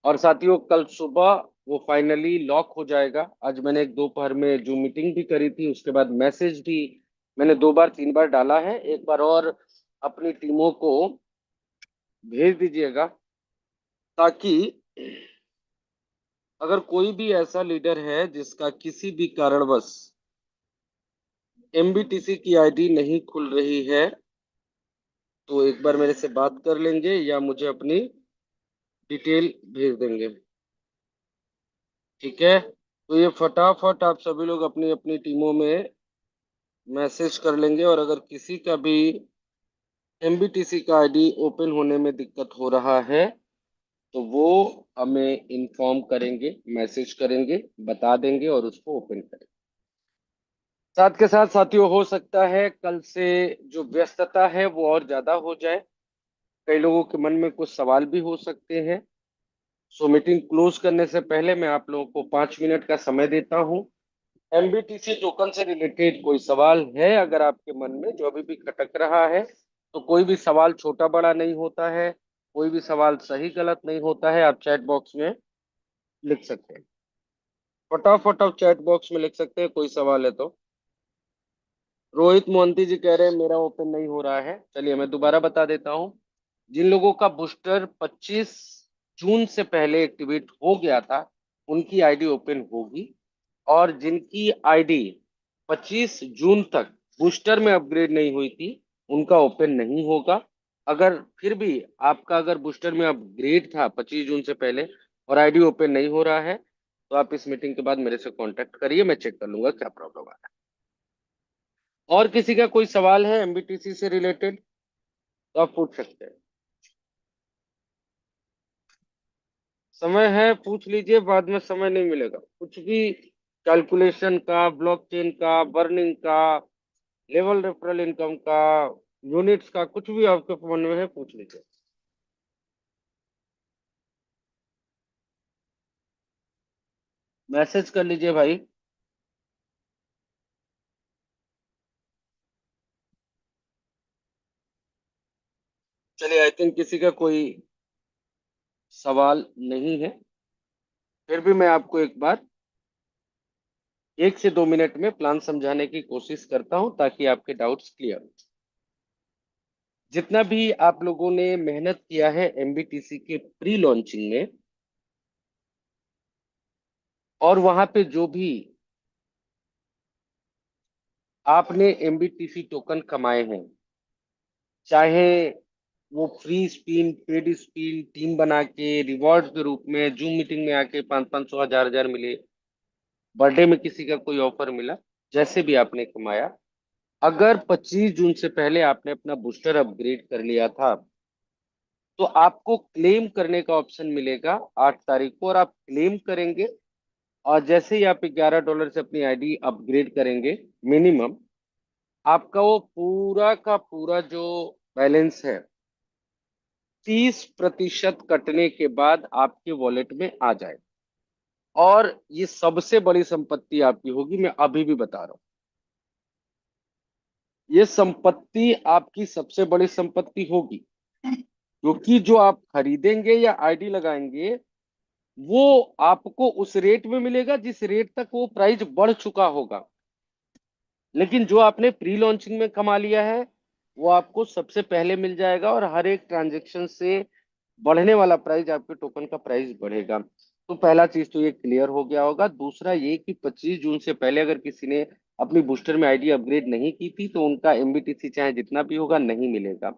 और साथियों, कल सुबह वो फाइनली लॉक हो जाएगा। आज मैंने एक दोपहर में जो मीटिंग भी करी थी, उसके बाद मैसेज भी मैंने 2 बार 3 बार डाला है, एक बार और अपनी टीमों को भेज दीजिएगा, ताकि अगर कोई भी ऐसा लीडर है जिसका किसी भी कारणवश एमबीटीसी की आईडी नहीं खुल रही है, तो एक बार मेरे से बात कर लेंगे या मुझे अपनी डिटेल भेज देंगे। ठीक है, तो ये फटाफट आप सभी लोग अपनी अपनी टीमों में मैसेज कर लेंगे, और अगर किसी का भी एमबीटीसी का आईडी ओपन होने में दिक्कत हो रहा है तो वो हमें इन्फॉर्म करेंगे, मैसेज करेंगे, बता देंगे और उसको ओपन करेंगे। साथ के साथ साथियों, हो सकता है कल से जो व्यस्तता है वो और ज्यादा हो जाए, कई लोगों के मन में कुछ सवाल भी हो सकते हैं। सो मीटिंग क्लोज करने से पहले मैं आप लोगों को 5 मिनट का समय देता हूं। एमबीटीसी टोकन से रिलेटेड कोई सवाल है अगर आपके मन में जो अभी भी खटक रहा है, तो कोई भी सवाल छोटा बड़ा नहीं होता है, कोई भी सवाल सही गलत नहीं होता है, आप चैट बॉक्स में लिख सकते हैं। फटाफट आप चैट बॉक्स में लिख सकते हैं कोई सवाल है तो। रोहित मोहंती जी कह रहे हैं मेरा ओपन नहीं हो रहा है। चलिए मैं दोबारा बता देता हूं। जिन लोगों का बूस्टर 25 जून से पहले एक्टिवेट हो गया था उनकी आईडी ओपन होगी, और जिनकी आईडी 25 जून तक बूस्टर में अपग्रेड नहीं हुई थी उनका ओपन नहीं होगा। अगर फिर भी आपका अगर बूस्टर में अपग्रेड था 25 जून से पहले और आईडी ओपन नहीं हो रहा है, तो आप इस मीटिंग के बाद मेरे से कांटेक्ट करिए, मैं चेक कर लूंगा क्या प्रॉब्लम आ रहा है। और किसी का कोई सवाल है एमबीटीसी से रिलेटेड तो आप पूछ सकते हैं। समय है, पूछ लीजिए, बाद में समय नहीं मिलेगा। कुछ भी कैलकुलेशन का, ब्लॉकचेन का, बर्निंग का, लेवल रेफरल इनकम का, यूनिट्स का, कुछ भी आपके मन में है पूछ लीजिए। मैसेज कर लीजिए भाई। चलिए, आई थिंक किसी का कोई सवाल नहीं है। फिर भी मैं आपको एक बार 1 से 2 मिनट में प्लान समझाने की कोशिश करता हूं ताकि आपके डाउट्स क्लियर हो। जितना भी आप लोगों ने मेहनत किया है एमबीटीसी के प्री लॉन्चिंग में, और वहां पे जो भी आपने एमबीटीसी टोकन कमाए हैं, चाहे वो free spin, paid spin, team बना के, रिवॉर्ड के रूप में, जूम मीटिंग में आके 500 500 1000 1000 मिले, बर्थडे में किसी का कोई ऑफर मिला, जैसे भी आपने कमाया, अगर 25 जून से पहले आपने अपना बूस्टर अपग्रेड कर लिया था तो आपको क्लेम करने का ऑप्शन मिलेगा 8 तारीख को, और आप क्लेम करेंगे। और जैसे ही आप $11 से अपनी आईडी अपग्रेड करेंगे मिनिमम, आपका वो पूरा का पूरा जो बैलेंस है 30% कटने के बाद आपके वॉलेट में आ जाए। और ये सबसे बड़ी संपत्ति आपकी होगी, मैं अभी भी बता रहा हूं, ये संपत्ति आपकी सबसे बड़ी संपत्ति होगी, क्योंकि जो आप खरीदेंगे या आईडी लगाएंगे वो आपको उस रेट में मिलेगा जिस रेट तक वो प्राइस बढ़ चुका होगा। लेकिन जो आपने प्री लॉन्चिंग में कमा लिया है वो आपको सबसे पहले मिल जाएगा, और हर एक ट्रांजेक्शन से बढ़ने वाला प्राइस, आपके टोकन का प्राइस बढ़ेगा। तो पहला चीज तो ये क्लियर हो गया होगा। दूसरा ये कि 25 जून से पहले अगर किसी ने अपनी बूस्टर में आईडी अपग्रेड नहीं की थी तो उनका एमबीटीसी चाहे जितना भी होगा नहीं मिलेगा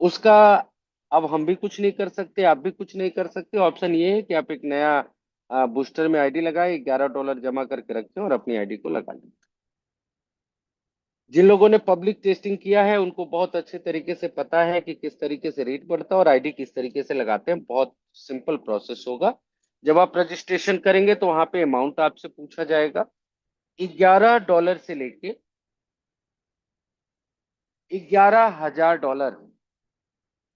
उसका। अब हम भी कुछ नहीं कर सकते, आप भी कुछ नहीं कर सकते। ऑप्शन ये है कि आप एक नया बूस्टर में आईडी लगाए, $11 जमा करके रखें और अपनी आईडी को लगा लें। जिन लोगों ने पब्लिक टेस्टिंग किया है उनको बहुत अच्छे तरीके से पता है कि किस तरीके से रेट बढ़ता है और आईडी किस तरीके से लगाते हैं। बहुत सिंपल प्रोसेस होगा। जब आप रजिस्ट्रेशन करेंगे तो वहां पे अमाउंट आपसे पूछा जाएगा, $11 से लेके $11,000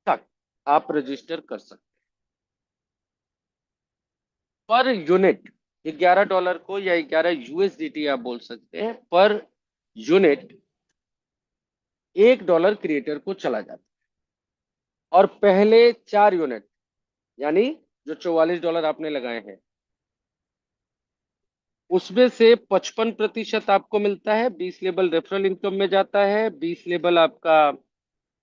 तक आप रजिस्टर कर सकते हैं पर यूनिट। $11 को या 11 USDT आप बोल सकते हैं, पर यूनिट $1 क्रिएटर को चला जाता है। और पहले 4 यूनिट, यानी जो $44 आपने लगाए हैं, उसमें से 55% आपको मिलता है, 20 लेबल रेफरल इनकम में जाता है, 20 लेबल आपका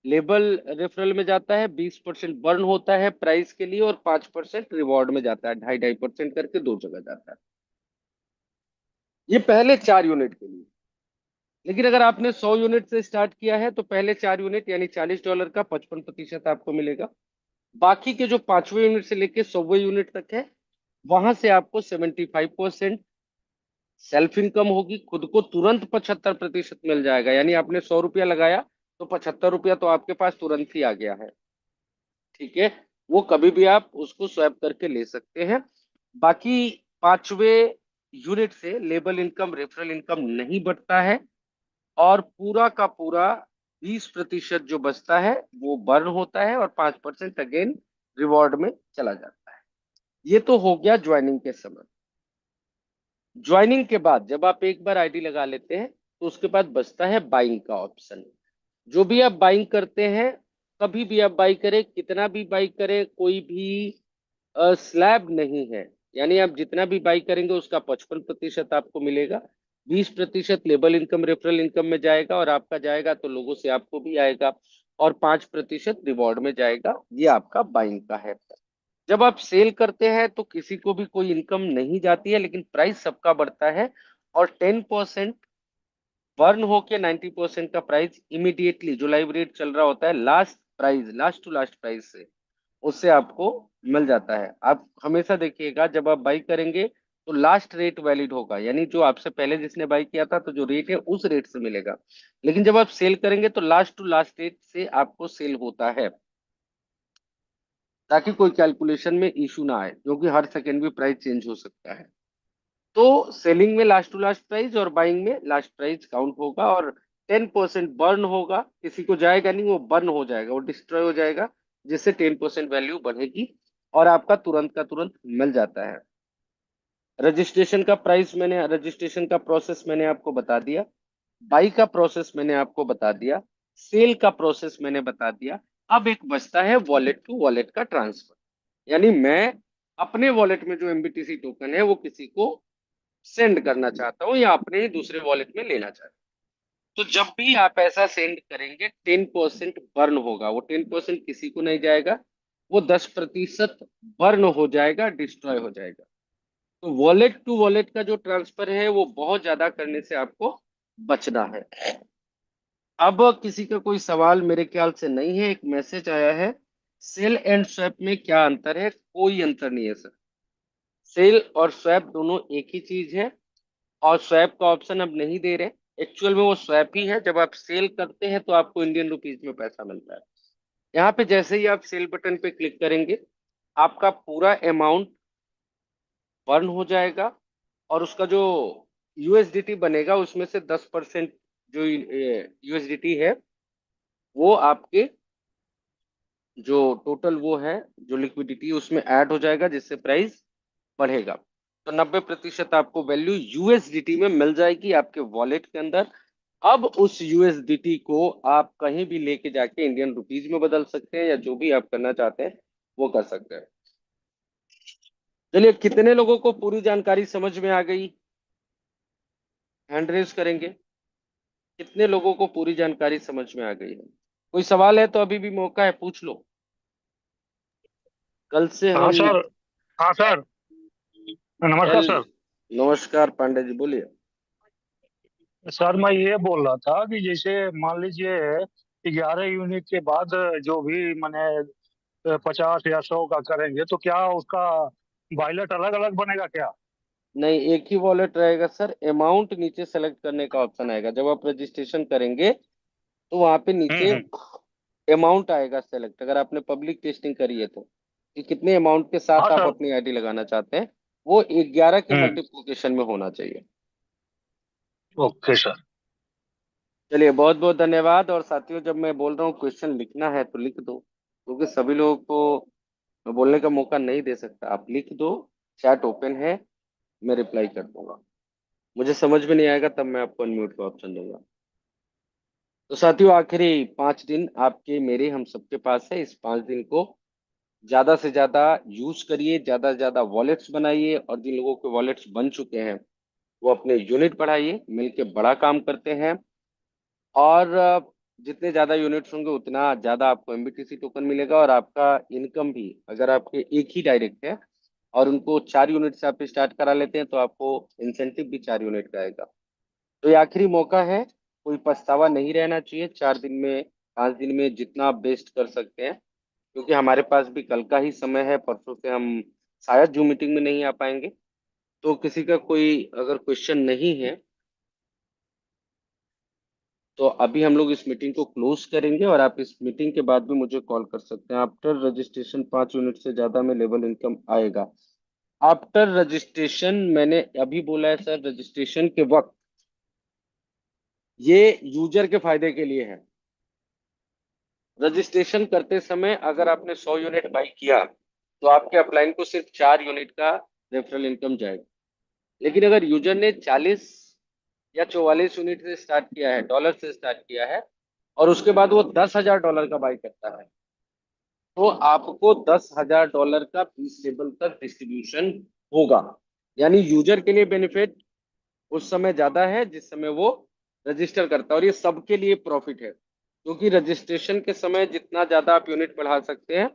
लेबल रेफरल में जाता है, 20% बर्न होता है प्राइस के लिए और 5% रिवॉर्ड में जाता है, 2.5% करके दो जगह जाता है। ये पहले 4 यूनिट के लिए। लेकिन अगर आपने 100 यूनिट से स्टार्ट किया है तो पहले 4 यूनिट यानी $40 का 55% आपको मिलेगा। बाकी के जो 5वें यूनिट से लेके 100वें यूनिट तक है, वहां से आपको 75% सेल्फ इनकम होगी, खुद को तुरंत 75% मिल जाएगा। यानी आपने 100 रुपया लगाया तो 75 रुपया तो आपके पास तुरंत ही आ गया है। ठीक है, वो कभी भी आप उसको स्वैप करके ले सकते हैं। बाकी 5वें यूनिट से लेबल इनकम रेफरल इनकम नहीं बढ़ता है और पूरा का पूरा 20% जो बचता है वो बर्न होता है और 5% अगेन रिवॉर्ड में चला जाता है। ये तो हो गया ज्वाइनिंग के समय। ज्वाइनिंग के बाद जब आप एक बार आईडी लगा लेते हैं तो उसके बाद बचता है बाइंग का ऑप्शन। जो भी आप बाइंग करते हैं, कभी भी आप बाई करें, कितना भी बाई करें, कोई भी स्लैब नहीं है। यानी आप जितना भी बाई करेंगे उसका 55% आपको मिलेगा, 20% लेबल इनकम रेफरल इनकम में जाएगा और आपका जाएगा तो लोगों से आपको भी आएगा और 5% रिवॉर्ड में जाएगा। ये आपका बाइंग का है। जब आप सेल करते हैं तो किसी को भी कोई इनकम नहीं जाती है, लेकिन प्राइस सबका बढ़ता है और 10% बर्न होके 90% का प्राइस इमीडिएटली जो लाइव रेट चल रहा होता है, last price, last to last price से उससे आपको मिल जाता है। आप हमेशा देखिएगा जब आप बाई करेंगे तो लास्ट रेट वैलिड होगा, यानी जो आपसे पहले जिसने बाई किया था तो जो रेट है उस रेट से मिलेगा। लेकिन जब आप सेल करेंगे तो लास्ट टू लास्ट रेट से आपको सेल होता है, ताकि कोई कैलकुलेशन में इशू ना आए, क्योंकि हर सेकेंड भी प्राइस चेंज हो सकता है। तो सेलिंग में लास्ट टू लास्ट प्राइस और बाइंग में लास्ट प्राइस काउंट होगा और 10% बर्न होगा, किसी को जाएगा नहीं, वो बर्न हो जाएगा, वो डिस्ट्रॉय हो जाएगा, जिससे 10% वैल्यू बढ़ेगी और आपका तुरंत का तुरंत मिल जाता है। रजिस्ट्रेशन का प्रोसेस मैंने आपको बता दिया, बाई का प्रोसेस मैंने आपको बता दिया, सेल का प्रोसेस मैंने बता दिया। अब एक बचता है वॉलेट टू वॉलेट का ट्रांसफर। यानी मैं अपने वॉलेट में जो एमबीटीसी टोकन है वो किसी को सेंड करना चाहता हूँ या अपने ही दूसरे वॉलेट में लेना चाहता हूँ। तो जब भी आप ऐसा सेंड करेंगे 10% बर्न होगा, वो 10% किसी को नहीं जाएगा, वो 10% बर्न हो जाएगा, डिस्ट्रॉय हो जाएगा। तो वॉलेट टू वॉलेट का जो ट्रांसफर है वो बहुत ज्यादा करने से आपको बचना है। अब किसी का कोई सवाल मेरे ख्याल से नहीं है। एक मैसेज आया है, सेल एंड स्वैप में क्या अंतर है? कोई अंतर नहीं है सर, सेल और स्वैप दोनों एक ही चीज है और स्वैप का ऑप्शन अब नहीं दे रहे। एक्चुअल में वो स्वैप ही है। जब आप सेल करते हैं तो आपको इंडियन रुपीज में पैसा मिलता है। यहाँ पे जैसे ही आप सेल बटन पे क्लिक करेंगे आपका पूरा अमाउंट बर्न हो जाएगा और उसका जो यूएसडीटी बनेगा उसमें से 10% जो यूएसडीटी है वो आपके जो टोटल वो है जो लिक्विडिटी उसमें ऐड हो जाएगा, जिससे प्राइस बढ़ेगा। तो 90% आपको वैल्यू यूएसडीटी में मिल जाएगी आपके वॉलेट के अंदर। अब उस यूएसडीटी को आप कहीं भी लेके जाके इंडियन रुपीज में बदल सकते हैं या जो भी आप करना चाहते हैं वो कर सकते हैं। चलिए, कितने लोगों को पूरी जानकारी समझ में आ गई? हैंड रेज करेंगे। कितने लोगों को पूरी जानकारी समझ में आ गई है? कोई सवाल है तो अभी भी मौका है, पूछ लो। कल से हाँ हम सर। हाँ सर, नमस्कार कल सर। नमस्कार पांडे जी, बोलिए। सर मैं ये बोल रहा था कि जैसे मान लीजिए 11 यूनिट के बाद जो भी मैंने 50 या 100 का करेंगे तो क्या उसका वायलेट अलग अलग बनेगा क्या? नहीं, एक ही वॉलेट रहेगा सर। अमाउंट नीचे सेलेक्ट करने का ऑप्शन आएगा जब आप रजिस्ट्रेशन करेंगे, तो वहां पे नीचे हम्म। अमाउंट आएगा सेलेक्ट, अगर आपने पब्लिक टेस्टिंग करी है तो, कि कितने अमाउंट के हाँ साथ आप सर। अपनी आईडी लगाना चाहते हैं, वो 11 के हम्म। मल्टीप्लिकेशन में होना चाहिए। Okay sir. चलिए, बहुत बहुत धन्यवाद। और साथियों, जब मैं बोल रहा हूँ क्वेश्चन लिखना है तो लिख दो, क्योंकि सभी लोगों को मैं बोलने का मौका नहीं दे सकता। आप लिख दो, चैट ओपन है, मैं रिप्लाई कर दूंगा। मुझे समझ में नहीं आएगा तब मैं आपको अनम्यूट का ऑप्शन दूंगा। तो साथियों, आखिरी 5 दिन आपके मेरे हम सबके पास है। इस 5 दिन को ज्यादा से ज्यादा यूज करिए, ज्यादा से ज्यादा वॉलेट्स बनाइए और जिन लोगों के वॉलेट्स बन चुके हैं वो अपने यूनिट बढ़ाइए, मिलके बड़ा काम करते हैं। और जितने ज्यादा यूनिट्स होंगे उतना ज्यादा आपको एमबीटीसी टोकन मिलेगा, और आपका इनकम भी, अगर आपके एक ही डायरेक्ट है और उनको 4 यूनिट से आप स्टार्ट करा लेते हैं, तो आपको इंसेंटिव भी 4 यूनिट का आएगा। तो ये आखिरी मौका है, कोई पछतावा नहीं रहना चाहिए। 4 दिन में, 5 दिन में जितना आप बेस्ट कर सकते हैं, क्योंकि हमारे पास भी कल का ही समय है, परसों से हम शायद जूम मीटिंग में नहीं आ पाएंगे। तो किसी का कोई अगर क्वेश्चन नहीं है तो अभी हम लोग इस मीटिंग को क्लोज करेंगे, और आप इस मीटिंग के बाद भी मुझे कॉल कर सकते हैं। आफ्टर रजिस्ट्रेशन 5 यूनिट से ज्यादा में लेवल इनकम आएगा। आफ्टर रजिस्ट्रेशन मैंने अभी बोला है सर, रजिस्ट्रेशन के वक्त ये यूजर के फायदे के लिए है। रजिस्ट्रेशन करते समय अगर आपने 100 यूनिट बाई किया तो आपके अपलाइन को सिर्फ 4 यूनिट का रेफरल इनकम जाएगा। लेकिन अगर यूजर ने 40 या 44 यूनिट से स्टार्ट किया है, डॉलर से स्टार्ट किया है, और उसके बाद वो $10,000 का बाई करता है, तो आपको $10,000 का पीस लेवल तक डिस्ट्रीब्यूशन होगा। यानी यूजर के लिए बेनिफिट उस समय ज्यादा है जिस समय वो रजिस्टर करता है, और ये सबके लिए प्रॉफिट है, क्योंकि रजिस्ट्रेशन के समय जितना ज्यादा आप यूनिट बढ़ा सकते हैं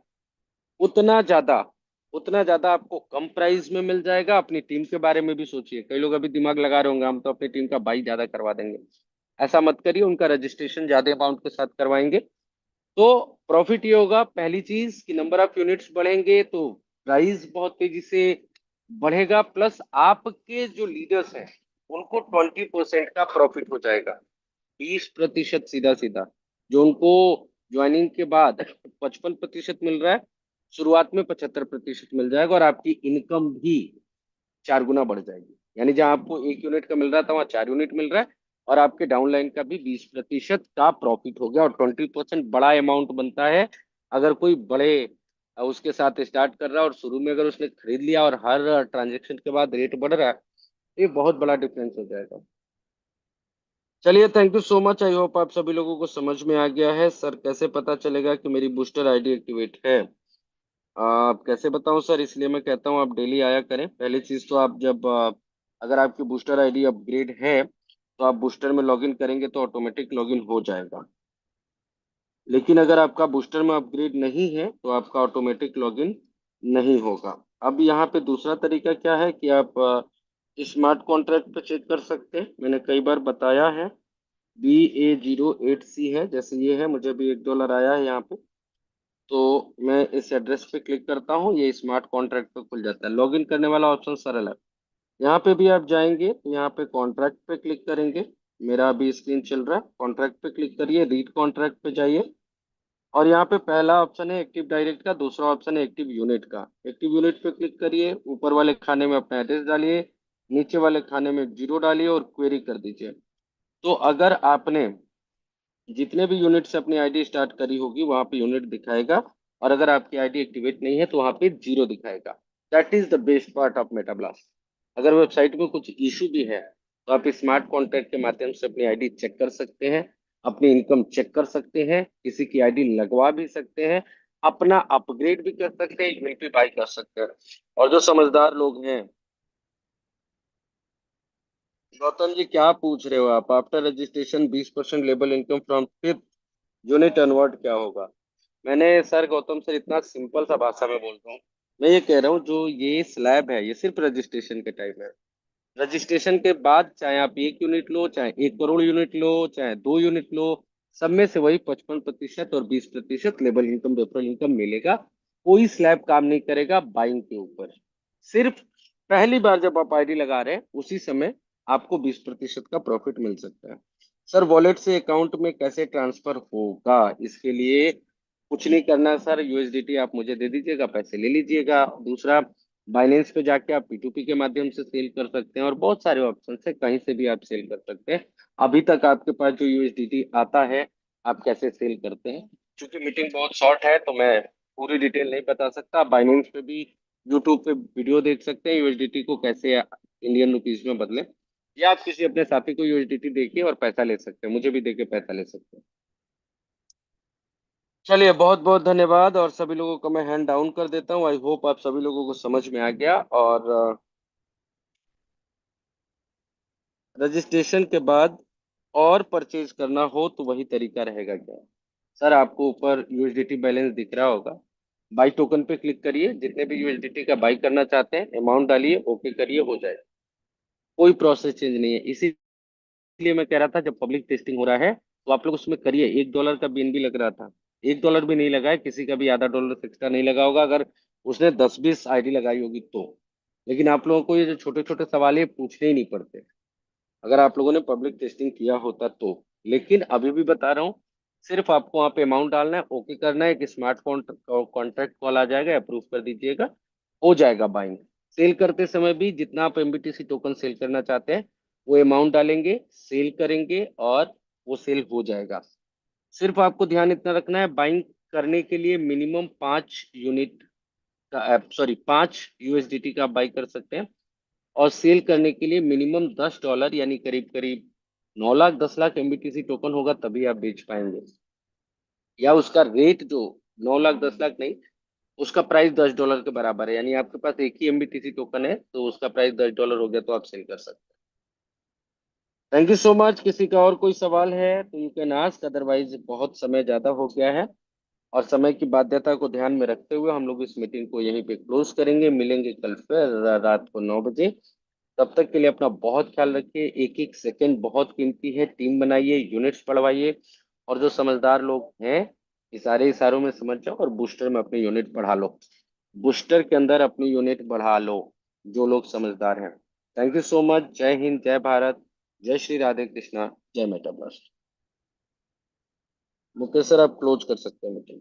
उतना ज्यादा उतना ज्यादा आपको कम प्राइस में मिल जाएगा। अपनी टीम के बारे में भी सोचिए, कई लोग अभी दिमाग लगा रहे होंगे हम तो अपनी टीम का बाई ज्यादा करवा देंगे। ऐसा मत करिए, उनका रजिस्ट्रेशन ज्यादा अमाउंट के साथ करवाएंगे तो प्रॉफिट ये होगा, पहली चीज कि नंबर ऑफ यूनिट्स बढ़ेंगे तो प्राइस बहुत तेजी से बढ़ेगा, प्लस आपके जो लीडर्स हैं उनको 20% का प्रॉफिट हो जाएगा। 20% सीधा सीधा, जो उनको ज्वाइनिंग के बाद 55% मिल रहा है, शुरुआत में 75% मिल जाएगा, और आपकी इनकम भी 4 गुना बढ़ जाएगी। यानी जहां आपको 1 यूनिट का मिल रहा था वहां 4 यूनिट मिल रहा है, और आपके डाउनलाइन का भी 20% का प्रॉफिट हो गया, और 20% बड़ा अमाउंट बनता है। अगर कोई बड़े उसके साथ स्टार्ट कर रहा है और शुरू में अगर उसने खरीद लिया और हर ट्रांजेक्शन के बाद रेट बढ़ रहा है, तो ये बहुत बड़ा डिफरेंस हो जाएगा। चलिए, thank you so much. I hope आप सभी लोगों को समझ में आ गया है। सर, कैसे पता चलेगा कि मेरी बूस्टर आईडी एक्टिवेट है? आप कैसे बताऊं सर, इसलिए मैं कहता हूं आप डेली आया करें। पहली चीज तो आप जब अगर आपकी बूस्टर आईडी अपग्रेड है तो आप बूस्टर में लॉगिन करेंगे तो ऑटोमेटिक लॉगिन हो जाएगा। लेकिन अगर आपका बूस्टर में अपग्रेड नहीं है तो आपका ऑटोमेटिक लॉगिन नहीं होगा। अब यहाँ पे दूसरा तरीका क्या है कि आप स्मार्ट कॉन्ट्रैक्ट पे चेक कर सकते हैं। मैंने कई बार बताया है, BA08C है, जैसे ये है, मुझे भी $1 आया है यहाँ पे। तो मैं इस एड्रेस पे क्लिक करता हूँ, ये स्मार्ट कॉन्ट्रैक्ट पे खुल जाता है। लॉगिन करने वाला ऑप्शन सरल है। यहाँ पे भी आप जाएंगे तो यहाँ पे कॉन्ट्रैक्ट पे क्लिक करेंगे। मेरा अभी स्क्रीन चल रहा है, कॉन्ट्रैक्ट पे क्लिक करिए, रीड कॉन्ट्रैक्ट पे जाइए, और यहाँ पे पहला ऑप्शन है एक्टिव डायरेक्ट का, दूसरा ऑप्शन है एक्टिव यूनिट का। एक्टिव यूनिट पे क्लिक करिए, ऊपर वाले खाने में अपना एड्रेस डालिए, नीचे वाले खाने में 0 डालिए और क्वेरी कर दीजिए। तो अगर आपने जितने भी यूनिट से अपनी आईडी स्टार्ट करी होगी वहां पे यूनिट दिखाएगा, और अगर आपकी आईडी एक्टिवेट नहीं है तो वहां पे 0 दिखाएगा। That is the best part of metablast. अगर वेबसाइट में कुछ इशू भी है तो आप स्मार्ट कॉन्ट्रैक्ट के माध्यम से अपनी आईडी चेक कर सकते हैं, अपनी इनकम चेक कर सकते हैं, किसी की आईडी लगवा भी सकते हैं, अपना अपग्रेड भी कर सकते हैं, यूनिट भी बाई कर सकते हैं। और जो समझदार लोग हैं, गौतम जी क्या पूछ रहे हो आप? After registration 20% label income from fifth unit onward क्या होगा? मैंने सर, गौतम सर, इतना सिंपल सा भाषा में बोल रहा हूँ। मैं ये कह रहा हूँ, जो ये स्लैब है ये सिर्फ रजिस्ट्रेशन के टाइम है। रजिस्ट्रेशन के बाद चाहे आप 1 यूनिट लो, चाहे 1 करोड़ यूनिट लो, चाहे 2 यूनिट लो, सब में से वही 55% और 20% लेबल इनकम, रेफरल इनकम मिलेगा। कोई स्लैब काम नहीं करेगा बाइंग के ऊपर। सिर्फ पहली बार जब आप आईडी लगा रहे हैं उसी समय आपको 20% का प्रॉफिट मिल सकता है। सर, वॉलेट से अकाउंट में कैसे ट्रांसफर होगा? इसके लिए कुछ नहीं करना है सर, यूएसडीटी आप मुझे दे दीजिएगा, पैसे ले लीजिएगा। दूसरा, बाइनेंस पे जाके आप P2P के माध्यम से सेल कर सकते हैं, और बहुत सारे ऑप्शन है, कहीं से भी आप सेल कर सकते हैं। अभी तक आपके पास जो यूएसडीटी आता है, आप कैसे सेल करते हैं? क्योंकि मीटिंग बहुत शॉर्ट है तो मैं पूरी डिटेल नहीं बता सकता। बाइनेंस पे भी, यूट्यूब पे वीडियो देख सकते हैं यूएसडीटी को कैसे इंडियन रुपीज में बदले, या आप किसी अपने साथी को यूएसडीटी देके और पैसा ले सकते हैं, मुझे भी देके पैसा ले सकते हैं। चलिए, बहुत बहुत धन्यवाद, और सभी लोगों को मैं हैंड डाउन कर देता हूँ। आई होप आप सभी लोगों को समझ में आ गया। और रजिस्ट्रेशन के बाद और परचेज करना हो तो वही तरीका रहेगा क्या? सर आपको ऊपर यूएसडीटी बैलेंस दिख रहा होगा, बाई टोकन पे क्लिक करिए, जितने भी यूएसडीटी का बाई करना चाहते हैं अमाउंट डालिए, ओके करिए, हो जाए। कोई प्रोसेस चेंज नहीं है। इसीलिए मैं कह रहा था जब पब्लिक टेस्टिंग हो रहा है तो आप लोग उसमें करिए। $1 का बीएनबी लग रहा था, $1 भी नहीं लगा है, किसी का भी आधा डॉलर से एक्स्ट्रा नहीं लगा होगा अगर उसने 10-20 आईडी लगाई होगी तो। लेकिन आप लोगों को ये जो छोटे छोटे सवाल है पूछने ही नहीं पड़ते अगर आप लोगों ने पब्लिक टेस्टिंग किया होता तो। लेकिन अभी भी बता रहा हूँ, सिर्फ आपको वहाँ पे अमाउंट डालना है, ओके करना है, एक स्मार्ट कॉन्ट्रैक्ट कॉल आ जाएगा, अप्रूव कर दीजिएगा, हो जाएगा बाइंग। सेल करते समय भी जितना आप एमबीटीसी टोकन सेल करना चाहते हैं वो अमाउंट डालेंगे, सेल करेंगे और वो सेल हो जाएगा। सिर्फ आपको ध्यान इतना रखना है, बाइंग करने के लिए मिनिमम 5 यूनिट का, सॉरी 5 USDT का आप बाई कर सकते हैं, और सेल करने के लिए मिनिमम $10 यानी करीब करीब 9 लाख 10 लाख एमबीटीसी टोकन होगा तभी आप बेच पाएंगे। या उसका रेट जो 9 लाख 10 लाख नहीं, उसका प्राइस $10 के बराबर है, यानी आपके पास एक ही एमबीटीसी टोकन है तो उसका प्राइस $10 हो गया तो आप सेल कर सकते हैं। Thank you so much. किसी का और कोई सवाल है तो यू कैन आस्क, अदरवाइज बहुत समय ज्यादा हो गया है और समय की बाध्यता को ध्यान में रखते हुए हम लोग इस मीटिंग को यहीं पे क्लोज करेंगे। मिलेंगे कल फिर रात को 9 बजे। तब तक के लिए अपना बहुत ख्याल रखिए। एक एक सेकंड बहुत कीमती है। टीम बनाइए, यूनिट्स बढ़वाइए, और जो समझदार लोग हैं इशारों में समझ जाओ और बूस्टर में अपनी यूनिट बढ़ा लो। बूस्टर के अंदर अपनी यूनिट बढ़ा लो जो लोग समझदार हैं। Thank you so much. जय हिंद, जय भारत, जय श्री राधे कृष्णा, जय मेटावर्स। मुकेश सर आप क्लोज कर सकते हैं मीटिंग।